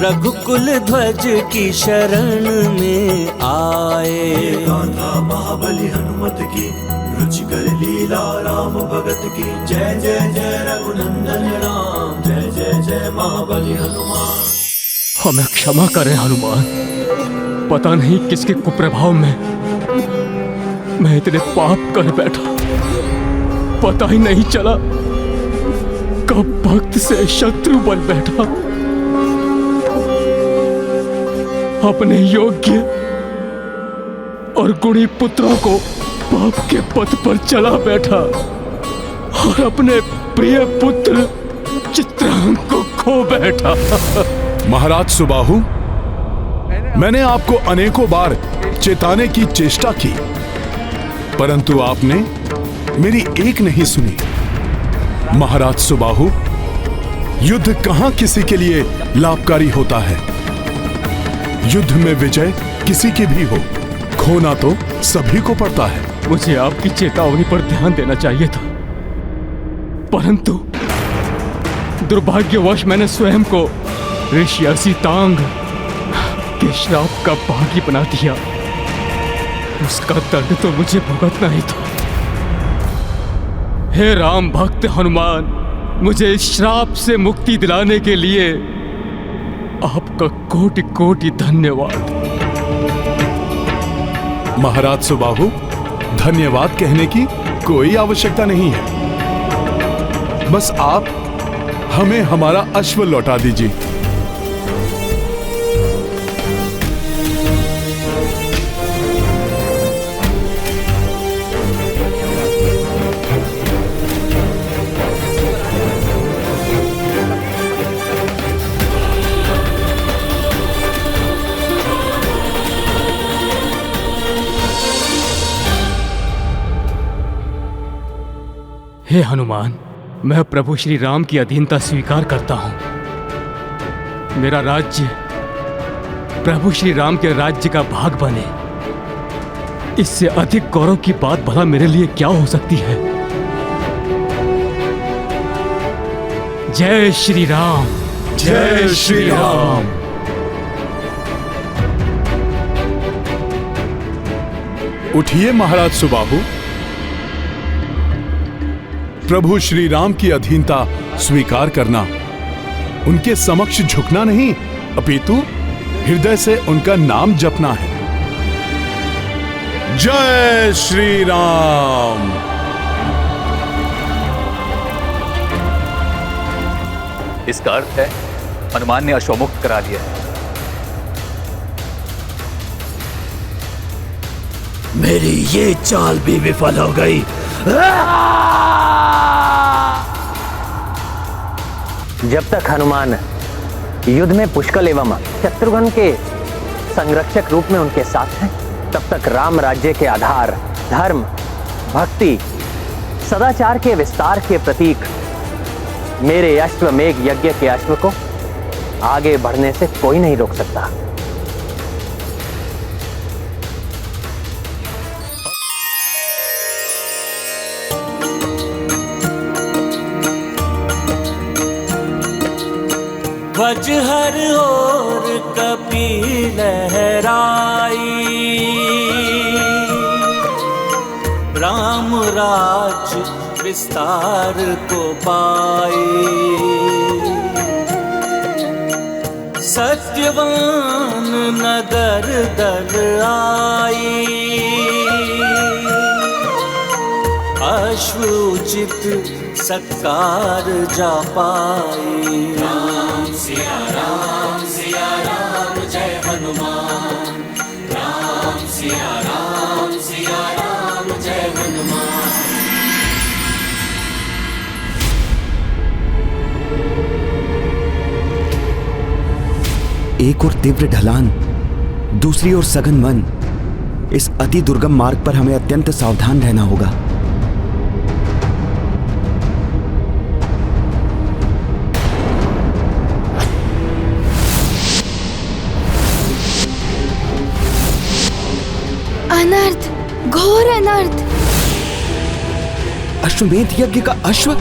रघुकुल ध्वज की शरण में आए। गाथा महाबली हनुमत की रुचि कर लीला राम भगत की जय जय जय रघुनंदन राम जय जय जय महाबली हनुमान। हमें क्षमा करें हनुमान, पता नहीं किसके कुप्रभाव में मैं इतने पाप कर बैठा। पता ही नहीं चला कब भक्त से शत्रु बन बैठा। अपने योग्य और गुणी पुत्रों को पाप के पथ पर चला बैठा और अपने प्रिय पुत्र चित्रांग को खो बैठा। महाराज सुबाहु, मैंने आपको अनेकों बार चेताने की चेष्टा की, परंतु आपने मेरी एक नहीं सुनी। महाराज सुबाहु, युद्ध कहां किसी के लिए लाभकारी होता है। युद्ध में विजय किसी की भी हो, खोना तो सभी को पड़ता है। मुझे आपकी चेतावनी पर ध्यान देना चाहिए था, परंतु दुर्भाग्यवश मैंने स्वयं को ऋषि असितांग के श्राप का भागी बना दिया। उसका दंड तो मुझे भुगतना ही था। हे राम भक्त हनुमान, मुझे इस श्राप से मुक्ति दिलाने के लिए आपका कोटि कोटि धन्यवाद। महाराज सुबाहु, धन्यवाद कहने की कोई आवश्यकता नहीं है। बस आप हमें हमारा अश्व लौटा दीजिए। हे हनुमान, मैं प्रभु श्री राम की अधीनता स्वीकार करता हूं। मेरा राज्य प्रभु श्री राम के राज्य का भाग बने, इससे अधिक गौरव की बात भला मेरे लिए क्या हो सकती है। जय श्री राम, जय श्री राम। उठिए महाराज सुबाहु, प्रभु श्री राम की अधीनता स्वीकार करना, उनके समक्ष झुकना नहीं, अपितु हृदय से उनका नाम जपना है। जय श्री राम। इसका अर्थ है हनुमान ने अश्वमुक्त करा लिया है। मेरी ये चाल भी विफल हो गई। जब तक हनुमान युद्ध में पुष्कल एवं शत्रुघ्न के संरक्षक रूप में उनके साथ हैं, तब तक राम राज्य के आधार धर्म, भक्ति, सदाचार के विस्तार के प्रतीक मेरे अश्वमेघ यज्ञ के अश्व को आगे बढ़ने से कोई नहीं रोक सकता। ध्वज हर ओर कपि लहराई, राम राज्य विस्तार को पाई। सत्यवान नगर दल आई, अश्वउचित सत्कार जा पाई। राम सिया राम जय हनुमान। सिया राम जय हनुमान। एक और तीव्र ढलान, दूसरी ओर सघन वन। इस अति दुर्गम मार्ग पर हमें अत्यंत सावधान रहना होगा। अनर्थ, घोर अनर्थ। अश्वमेध यज्ञ का अश्व?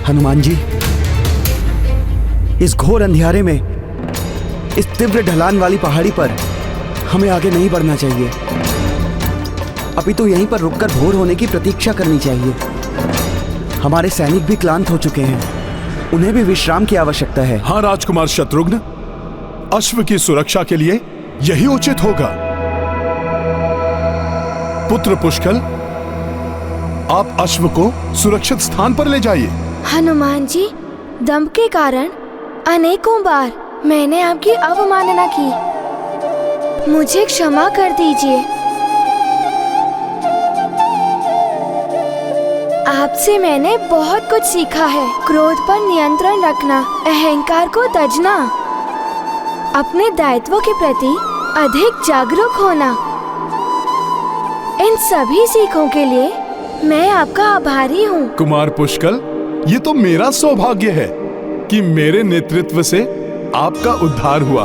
हनुमान जी, इस घोर अंधियारे में, इस तीव्र ढलान वाली पहाड़ी पर हमें आगे नहीं बढ़ना चाहिए। अभी तो यहीं पर रुककर भोर होने की प्रतीक्षा करनी चाहिए। हमारे सैनिक भी क्लांत हो चुके हैं, उन्हें भी विश्राम की आवश्यकता है। हाँ राजकुमार शत्रुघ्न, अश्व की सुरक्षा के लिए यही उचित होगा। पुत्र पुष्कल, आप अश्व को सुरक्षित स्थान पर ले जाइए। हनुमान जी, दंभ के कारण अनेकों बार मैंने आपकी अवमानना की, मुझे क्षमा कर दीजिए। आपसे मैंने बहुत कुछ सीखा है। क्रोध पर नियंत्रण रखना, अहंकार को तजना, अपने दायित्वों के प्रति अधिक जागरूक होना। इन सभी सीखों के लिए मैं आपका आभारी हूँ। कुमार पुष्कल, ये तो मेरा सौभाग्य है कि मेरे नेतृत्व से आपका उद्धार हुआ।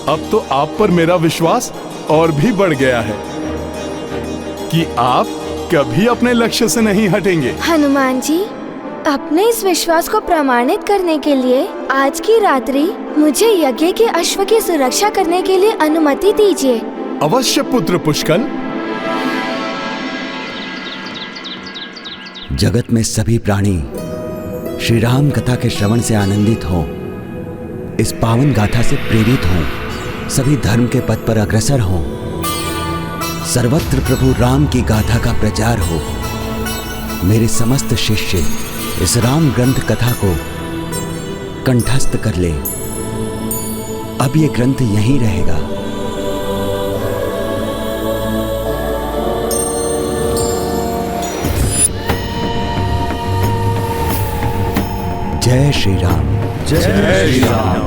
अब तो आप पर मेरा विश्वास और भी बढ़ गया है कि आप कभी अपने लक्ष्य से नहीं हटेंगे। हनुमान जी, अपने इस विश्वास को प्रमाणित करने के लिए आज की रात्रि मुझे यज्ञ के अश्व की सुरक्षा करने के लिए अनुमति दीजिए। अवश्य पुत्र पुष्कल। जगत में सभी प्राणी श्री राम कथा के श्रवण से आनंदित हों, इस पावन गाथा से प्रेरित हों, सभी धर्म के पथ पर अग्रसर हों, सर्वत्र प्रभु राम की गाथा का प्रचार हो। मेरे समस्त शिष्य इस राम ग्रंथ कथा को कंठस्थ कर ले। अब ये ग्रंथ यहीं रहेगा। जय श्री राम। जय श्री राम।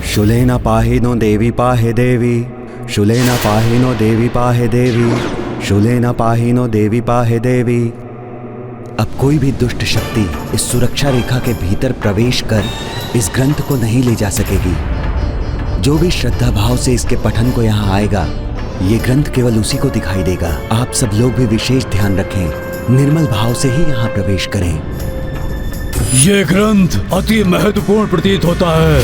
शूलेन पाहिनो देवी पाहे देवी, शूलेन पाहिनो देवी पाहे देवी, शूलेन पाहिनो देवी पाहे देवी। अब कोई भी दुष्ट शक्ति इस सुरक्षा रेखा के भीतर प्रवेश कर इस ग्रंथ को नहीं ले जा सकेगी। जो भी श्रद्धा भाव से इसके पठन को यहाँ आएगा, ये ग्रंथ केवल उसी को दिखाई देगा। आप सब लोग भी विशेष ध्यान रखें, निर्मल भाव से ही यहाँ प्रवेश करें। ये ग्रंथ अति महत्वपूर्ण प्रतीत होता है,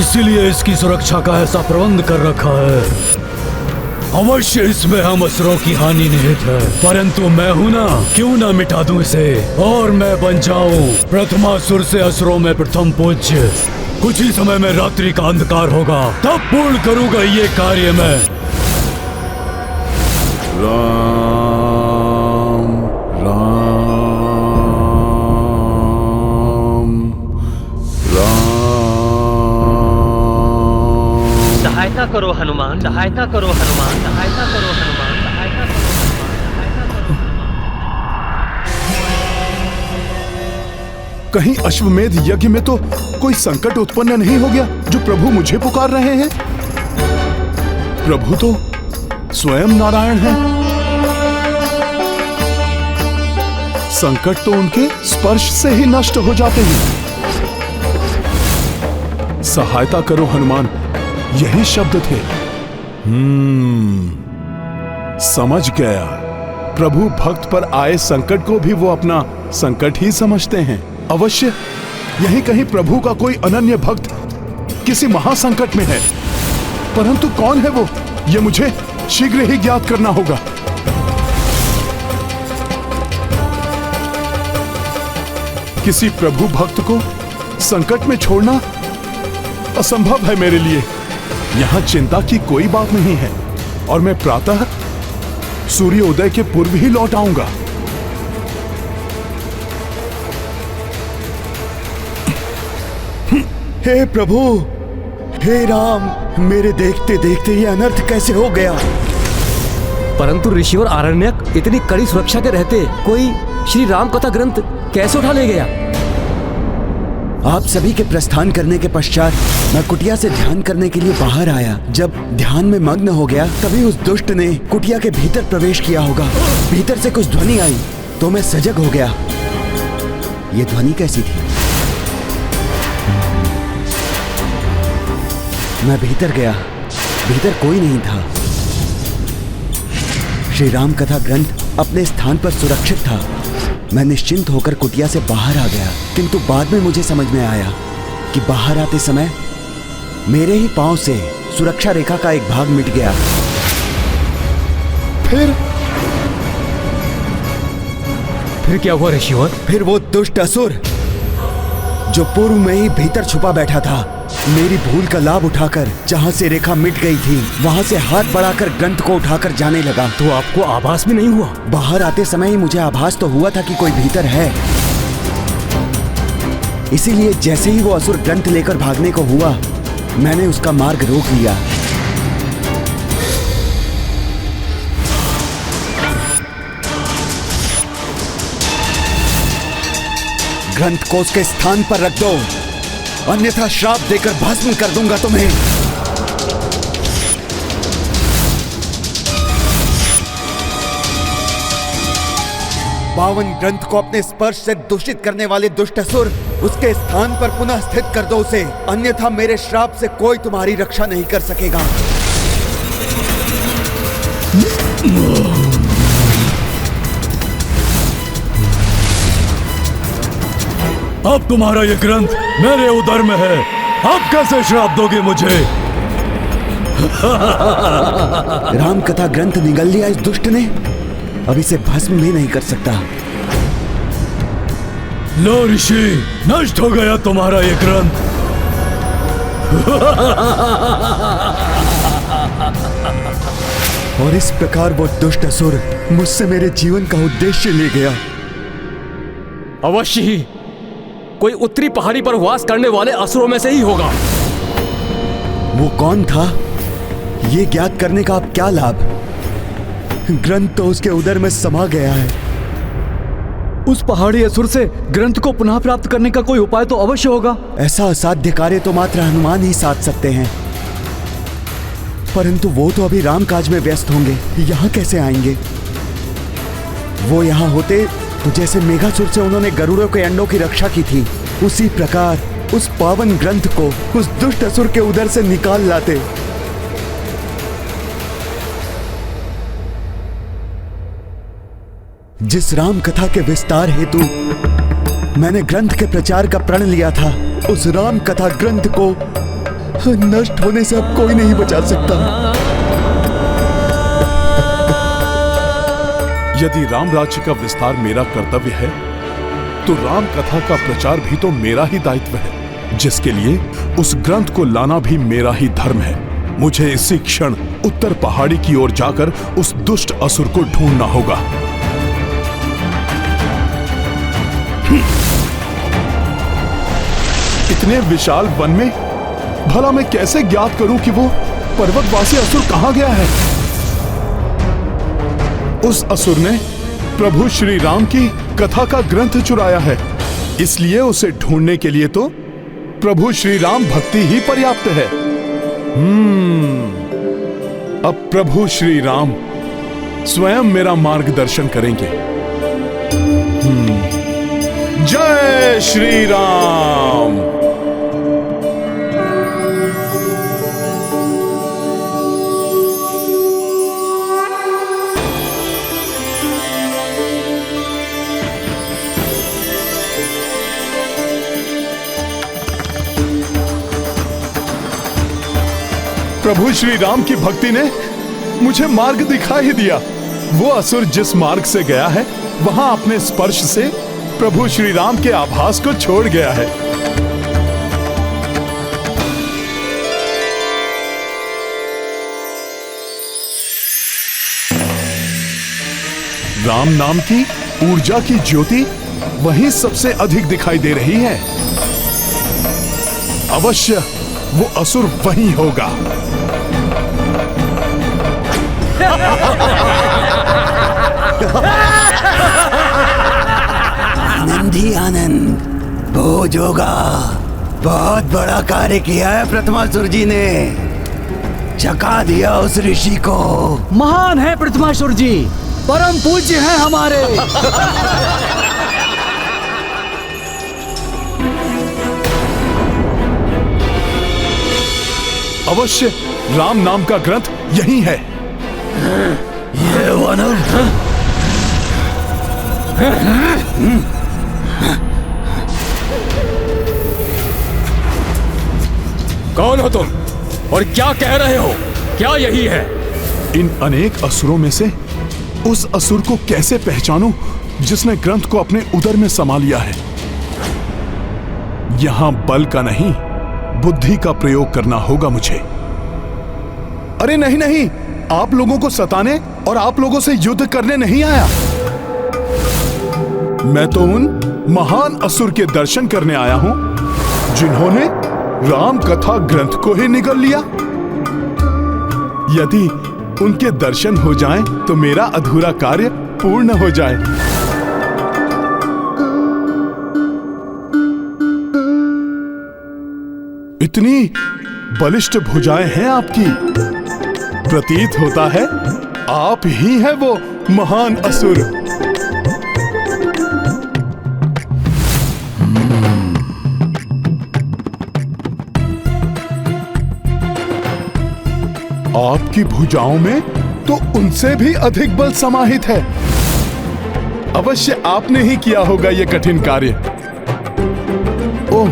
इसीलिए इसकी सुरक्षा का ऐसा प्रबंध कर रखा है। अवश्य इसमें हम असुरों की हानि निहित है, परंतु मैं हूं ना, क्यों ना मिटा दूं इसे और मैं बन जाऊं प्रथमासुर से असुरों में प्रथम पूज्य। कुछ ही समय में रात्रि का अंधकार होगा, तब पूर्ण करूंगा ये कार्य मैं। राम राम सहायता करो हनुमान, सहायता करो हनुमान, सहायता करो हनुमान, सहायता करो हनुमान। कहीं अश्वमेध यज्ञ में तो कोई संकट उत्पन्न नहीं हो गया जो प्रभु मुझे पुकार रहे हैं? प्रभु तो स्वयं नारायण हैं। संकट तो उनके स्पर्श से ही नष्ट हो जाते हैं। सहायता करो हनुमान, यही शब्द थे। समझ गया। प्रभु भक्त पर आए संकट को भी वो अपना संकट ही समझते हैं। अवश्य यहीं कहीं प्रभु का कोई अनन्य भक्त किसी महासंकट में है, परंतु कौन है वो, ये मुझे शीघ्र ही ज्ञात करना होगा। किसी प्रभु भक्त को संकट में छोड़ना असंभव है मेरे लिए। यहां चिंता की कोई बात नहीं है और मैं प्रातः सूर्योदय के पूर्व ही लौट आऊंगा। हे प्रभु, हे राम, मेरे देखते देखते ये अनर्थ कैसे हो गया। परंतु ऋषि और आरण्यक इतनी कड़ी सुरक्षा के रहते कोई श्री राम कथा ग्रंथ कैसे उठा ले गया? आप सभी के प्रस्थान करने के पश्चात मैं कुटिया से ध्यान करने के लिए बाहर आया। जब ध्यान में मग्न हो गया तभी उस दुष्ट ने कुटिया के भीतर प्रवेश किया होगा। भीतर से कुछ ध्वनि आई तो मैं सजग हो गया। ये ध्वनि कैसी थी? मैं भीतर गया, भीतर कोई नहीं था। श्री राम कथा ग्रंथ अपने स्थान पर सुरक्षित था। मैं निश्चिंत होकर कुटिया से बाहर आ गया, किंतु बाद में मुझे समझ में आया कि बाहर आते समय मेरे ही पांव से सुरक्षा रेखा का एक भाग मिट गया। फिर क्या हुआ ऋषिवर? फिर वो दुष्ट असुर जो पूर्व में ही भीतर छुपा बैठा था, मेरी भूल का लाभ उठाकर जहां से रेखा मिट गई थी वहां से हाथ बढ़ाकर ग्रंथ को उठाकर जाने लगा। तो आपको आभास भी नहीं हुआ? बाहर आते समय ही मुझे आभास तो हुआ था कि कोई भीतर है। इसीलिए जैसे ही वो असुर ग्रंथ लेकर भागने को हुआ, मैंने उसका मार्ग रोक लिया। ग्रंथ को उसके स्थान पर रख दो, अन्यथा श्राप देकर भस्म कर दूंगा तुम्हें। पावन ग्रंथ को अपने स्पर्श से दूषित करने वाले दुष्ट असुर, उसके स्थान पर पुनः स्थित कर दो उसे, अन्यथा मेरे श्राप से कोई तुम्हारी रक्षा नहीं कर सकेगा। अब तुम्हारा ये ग्रंथ मेरे उदर में है, अब कैसे श्राप दोगे मुझे? राम कथा ग्रंथ निगल लिया इस दुष्ट ने, अब इसे भस्म भी नहीं कर सकता। लो ऋषि, नष्ट हो गया तुम्हारा ये ग्रंथ। और इस प्रकार वो दुष्ट असुर मुझसे मेरे जीवन का उद्देश्य ले गया। अवश्य ही कोई उत्तरी पहाड़ी पर वास करने वाले असुरों में से ही होगा। वो कौन था, ये ज्ञात करने का अब क्या लाभ? ग्रंथ तो उसके उदर में समा गया है। उस पहाड़ी असुर से ग्रंथ को पुनः प्राप्त करने का कोई उपाय तो अवश्य होगा। ऐसा असाध्य कार्य तो मात्र हनुमान ही साध सकते हैं, परंतु वो तो अभी राम काज में व्यस्त होंगे, यहाँ कैसे आएंगे? वो यहाँ होते तो जैसे मेघासुर से उन्होंने गरुड़ों के अंडों की रक्षा की थी, उसी प्रकार उस पावन ग्रंथ को उस दुष्ट असुर के उदर से निकाल लाते। जिस राम कथा के विस्तार हेतु मैंने ग्रंथ के प्रचार का प्रण लिया था, उस राम कथा ग्रंथ को नष्ट होने से अब कोई नहीं बचा सकता। यदि राम राज्य का विस्तार मेरा कर्तव्य है, तो राम कथा का प्रचार भी तो मेरा ही दायित्व है, जिसके लिए उस ग्रंथ को लाना भी मेरा ही धर्म है। मुझे इसी क्षण उत्तर पहाड़ी की ओर जाकर उस दुष्ट असुर को ढूंढना होगा। इतने विशाल वन में भला मैं कैसे ज्ञात करूं कि वो पर्वतवासी असुर कहां गया है? उस असुर ने प्रभु श्री राम की कथा का ग्रंथ चुराया है, इसलिए उसे ढूंढने के लिए तो प्रभु श्री राम भक्ति ही पर्याप्त है। अब प्रभु श्री राम स्वयं मेरा मार्गदर्शन करेंगे। जय श्री राम। प्रभु श्री राम की भक्ति ने मुझे मार्ग दिखा ही दिया। वो असुर जिस मार्ग से गया है वहां अपने स्पर्श से प्रभु श्री राम के आभास को छोड़ गया है। राम नाम की ऊर्जा की ज्योति वहीं सबसे अधिक दिखाई दे रही है। अवश्य वो असुर वहीं होगा। आनंद ही आनंद, भोज होगा। बहुत बड़ा कार्य किया है प्रथमासुर जी ने, चका दिया उस ऋषि को। महान है प्रथमासुर जी, परम पूज्य हैं हमारे। अवश्य राम नाम का ग्रंथ यही है। ये वानर कौन हो तुम और क्या कह रहे हो? क्या यही है? इन अनेक असुरों में से उस असुर को कैसे पहचानूं जिसने ग्रंथ को अपने उदर में समा लिया है? यहां बल का नहीं, बुद्धि का प्रयोग करना होगा मुझे। अरे नहीं नहीं, आप लोगों को सताने और आप लोगों से युद्ध करने नहीं आया। मैं तो उन महान असुर के दर्शन करने आया हूं जिन्होंने राम कथा ग्रंथ को ही निगल लिया। यदि उनके दर्शन हो जाएं तो मेरा अधूरा कार्य पूर्ण हो जाए। इतनी बलिष्ठ भुजाएं हैं आपकी, प्रतीत होता है आप ही हैं वो महान असुर। आपकी भुजाओं में तो उनसे भी अधिक बल समाहित है। अवश्य आपने ही किया होगा ये कठिन कार्य। ओह,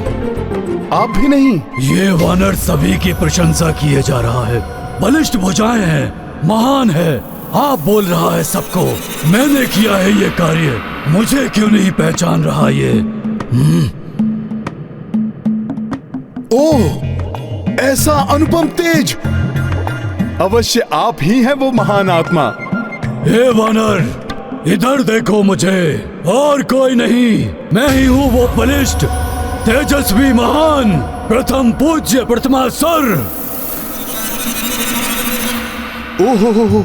आप भी नहीं? ये वानर सभी की प्रशंसा किए जा रहा है। बलिष्ठ भुजाएं हैं, महान है। आप बोल रहा है सबको, मैंने किया है ये कार्य, मुझे क्यों नहीं पहचान रहा ये? ओह, ऐसा अनुपम तेज! अवश्य आप ही हैं वो महान आत्मा। हे वानर, इधर देखो मुझे, और कोई नहीं, मैं ही हूँ वो बलिष्ठ, तेजस्वी, महान, प्रथम पूज्य प्रथमासुर। ओहो,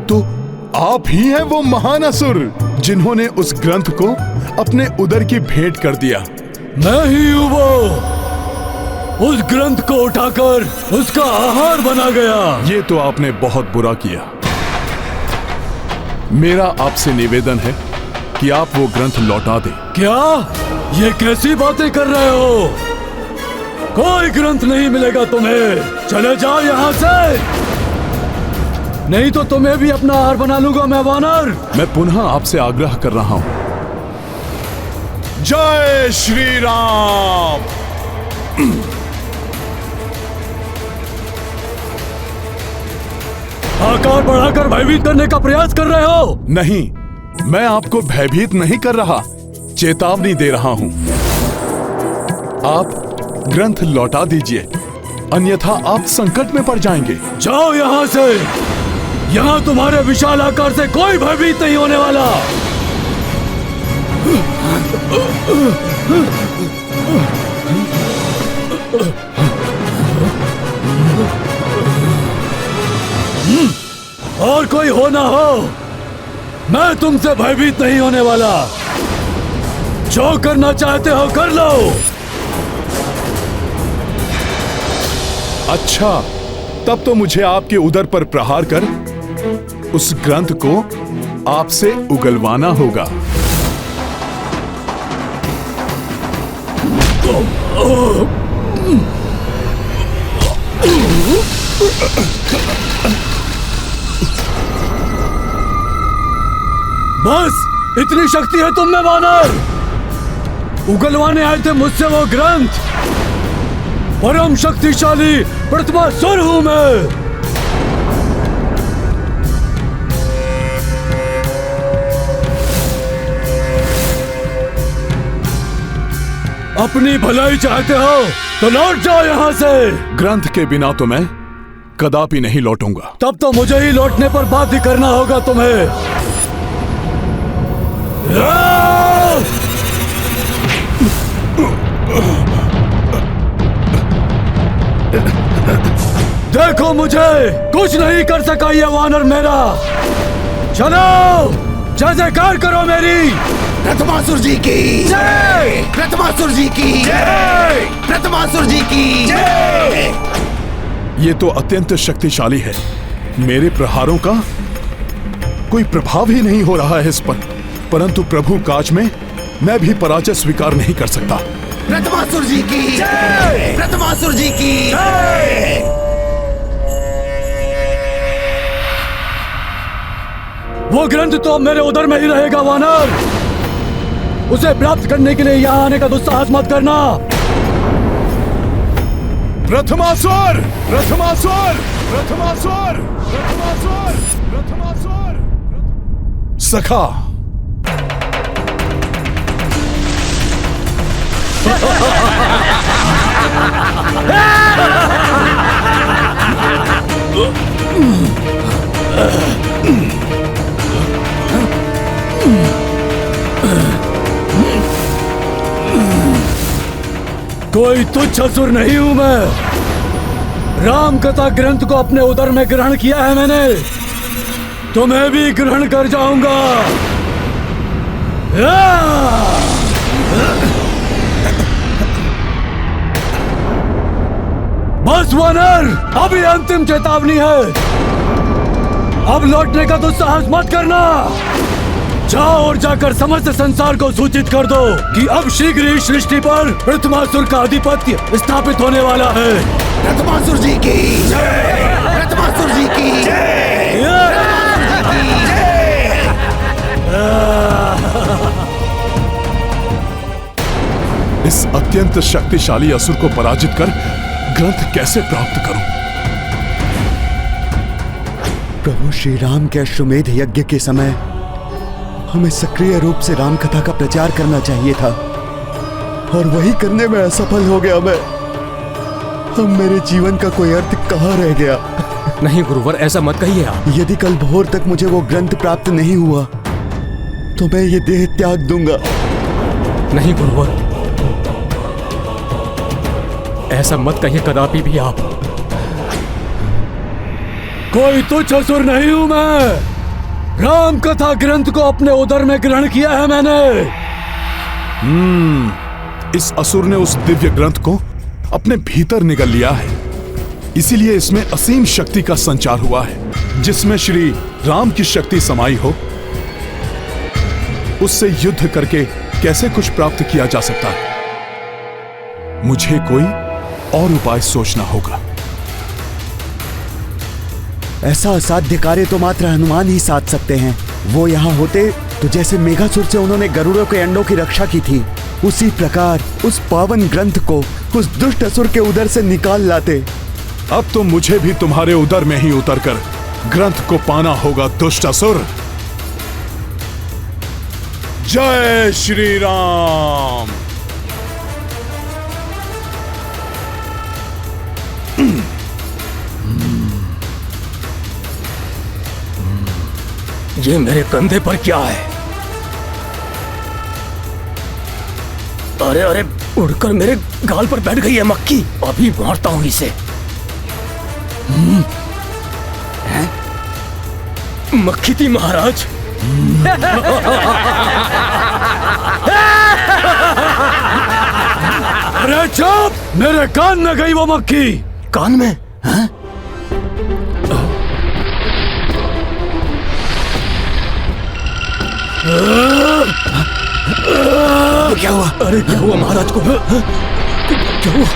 तो आप ही हैं वो महान असुर जिन्होंने उस ग्रंथ को अपने उदर की भेंट कर दिया। मैं ही हूँ वो, उस ग्रंथ को उठाकर उसका आहार बना गया। ये तो आपने बहुत बुरा किया। मेरा आपसे निवेदन है कि आप वो ग्रंथ लौटा दें। क्या? ये कैसी बातें कर रहे हो? कोई ग्रंथ नहीं मिलेगा तुम्हें, चले जाओ यहाँ से, नहीं तो तुम्हें भी अपना आहार बना लूंगा मैं वानर। मैं पुनः आपसे आग्रह कर रहा हूं। जय श्री राम। आकार बढ़ाकर भयभीत करने का प्रयास कर रहे हो? नहीं, मैं आपको भयभीत नहीं कर रहा, चेतावनी दे रहा हूं। आप ग्रंथ लौटा दीजिए, अन्यथा आप संकट में पड़ जाएंगे। जाओ यहाँ से, यहाँ तुम्हारे विशाल आकार से कोई भयभीत नहीं होने वाला। और कोई हो ना हो, मैं तुमसे भयभीत नहीं होने वाला। जो करना चाहते हो कर लो। अच्छा, तब तो मुझे आपके उदर पर प्रहार कर उस ग्रंथ को आपसे उगलवाना होगा। बस इतनी शक्ति है तुम में वानर? उगलवाने आए थे मुझसे वो ग्रंथ? परम शक्तिशाली प्रथमासुर हूं मैं। अपनी भलाई चाहते हो तो लौट जाओ यहाँ से। ग्रंथ के बिना तो मैं कदापि नहीं लौटूंगा। तब तो मुझे ही लौटने पर बाध्य करना होगा तुम्हें। देखो मुझे कुछ नहीं कर सका ये वानर मेरा। चलो जय जयकार करो मेरी। प्रथमासुर जी की जय, प्रथमासुर जी की जय, प्रथमासुर जी की जय। ये तो अत्यंत शक्तिशाली है। मेरे प्रहारों का कोई प्रभाव ही नहीं हो रहा है इस पर, परंतु प्रभु काज में मैं भी पराजय स्वीकार नहीं कर सकता। प्रथमासुर जी की जय, प्रथमासुर जी की जय। वो ग्रंथ तो अब मेरे उदर में ही रहेगा वानर। उसे प्राप्त करने के लिए यहाँ आने का दुस्साहस मत करना। प्रथमासुर, प्रथमासुर, प्रथमासुर, प्रथमासुर, प्रथमासुर, सखा। कोई तुच्छ असुर नहीं हूं मैं। राम कथा ग्रंथ को अपने उदर में ग्रहण किया है मैंने, तो मैं भी ग्रहण कर जाऊंगा। बस वानर, अभी अंतिम चेतावनी है। अब लौटने का दुस्साहस मत करना। जाओ और जाकर समस्त संसार को सूचित कर दो कि अब शीघ्र ही सृष्टि पर प्रथमासुर का आधिपत्य स्थापित होने वाला है। प्रथमासुर जी की जय, प्रथमासुर जी की जय, प्रथमासुर जी की जय। इस अत्यंत शक्तिशाली असुर को पराजित कर ग्रंथ कैसे प्राप्त करूं? प्रभु श्री राम के अश्वमेध यज्ञ के समय हमें सक्रिय रूप से राम कथा का प्रचार करना चाहिए था, और वही करने में असफल हो गया मैं। अब मेरे जीवन का कोई अर्थ कहाँ रह गया? नहीं गुरुवर, ऐसा मत कहिए आप। यदि कल भोर तक मुझे वो ग्रंथ प्राप्त नहीं हुआ तो मैं ये देह त्याग दूंगा। नहीं गुरुवर, ऐसा मत कहिए कदापि भी आप। कोई तुच्छ असुर नहीं हूं मैं। राम कथा ग्रंथ को अपने उदर में ग्रहण किया है मैंने। इस असुर ने उस दिव्य ग्रंथ को अपने भीतर निगल लिया है, इसीलिए इसमें असीम शक्ति का संचार हुआ है। जिसमें श्री राम की शक्ति समाई हो, उससे युद्ध करके कैसे कुछ प्राप्त किया जा सकता है? मुझे कोई और उपाय सोचना होगा। ऐसा असाध्य कार्य तो मात्र हनुमान ही साध सकते हैं। वो यहाँ होते तो जैसे मेघासुर से उन्होंने गरुड़ों के अंडों की रक्षा की थी, उसी प्रकार उस पावन ग्रंथ को उस दुष्ट असुर के उदर से निकाल लाते। अब तो मुझे भी तुम्हारे उदर में ही उतरकर ग्रंथ को पाना होगा दुष्ट असुर। जय श्री राम। ये मेरे कंधे पर क्या है? अरे अरे, उड़कर मेरे गाल पर बैठ गई है मक्खी। अभी मारता हूं इसे। मक्खी थी महाराज। अरे चुप! मेरे कान में गई वो मक्खी। कान में? हैं? क्या हुआ? अरे क्या हुआ महाराज को? क्या हुआ?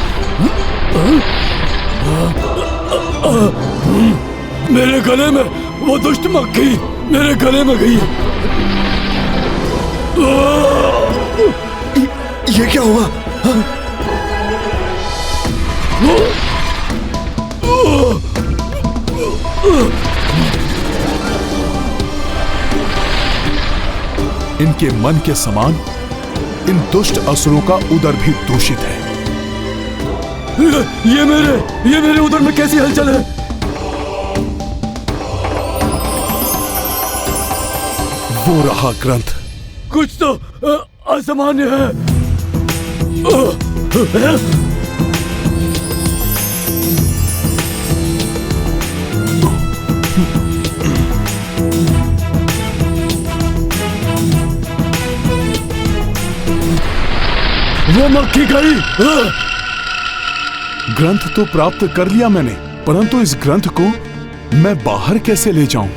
मेरे गले में वो दुष्ट मक्खी मेरे गले में गई। ये क्या हुआ? इनके मन के समान इन दुष्ट असुरों का उदर भी दूषित है। ये मेरे उदर में कैसी हलचल है? वो रहा ग्रंथ। कुछ तो असामान्य है। वो मक्खी गई। ग्रंथ तो प्राप्त कर लिया मैंने, परंतु इस ग्रंथ को मैं बाहर कैसे ले जाऊं?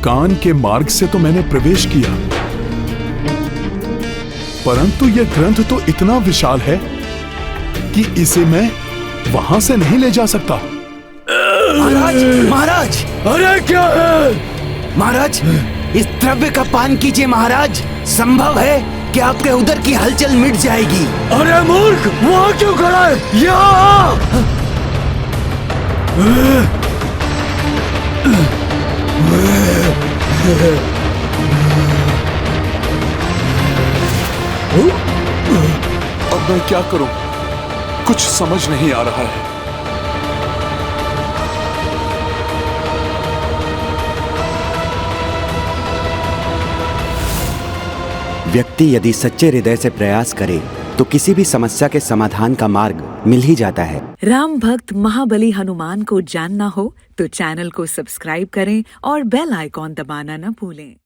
कान के मार्ग से तो मैंने प्रवेश किया, परंतु यह ग्रंथ तो इतना विशाल है कि इसे मैं वहां से नहीं ले जा सकता। महाराज, महाराज! अरे क्या है? महाराज, इस द्रव्य का पान कीजिए महाराज। संभव है कि आपके उदर की हलचल मिट जाएगी। अरे मूर्ख, वहां क्यों खड़ा है? यहाँ अब मैं क्या करूं? कुछ समझ नहीं आ रहा है। व्यक्ति यदि सच्चे हृदय से प्रयास करे तो किसी भी समस्या के समाधान का मार्ग मिल ही जाता है। राम भक्त महाबली हनुमान को जानना हो तो चैनल को सब्सक्राइब करें और बेल आइकॉन दबाना न भूलें।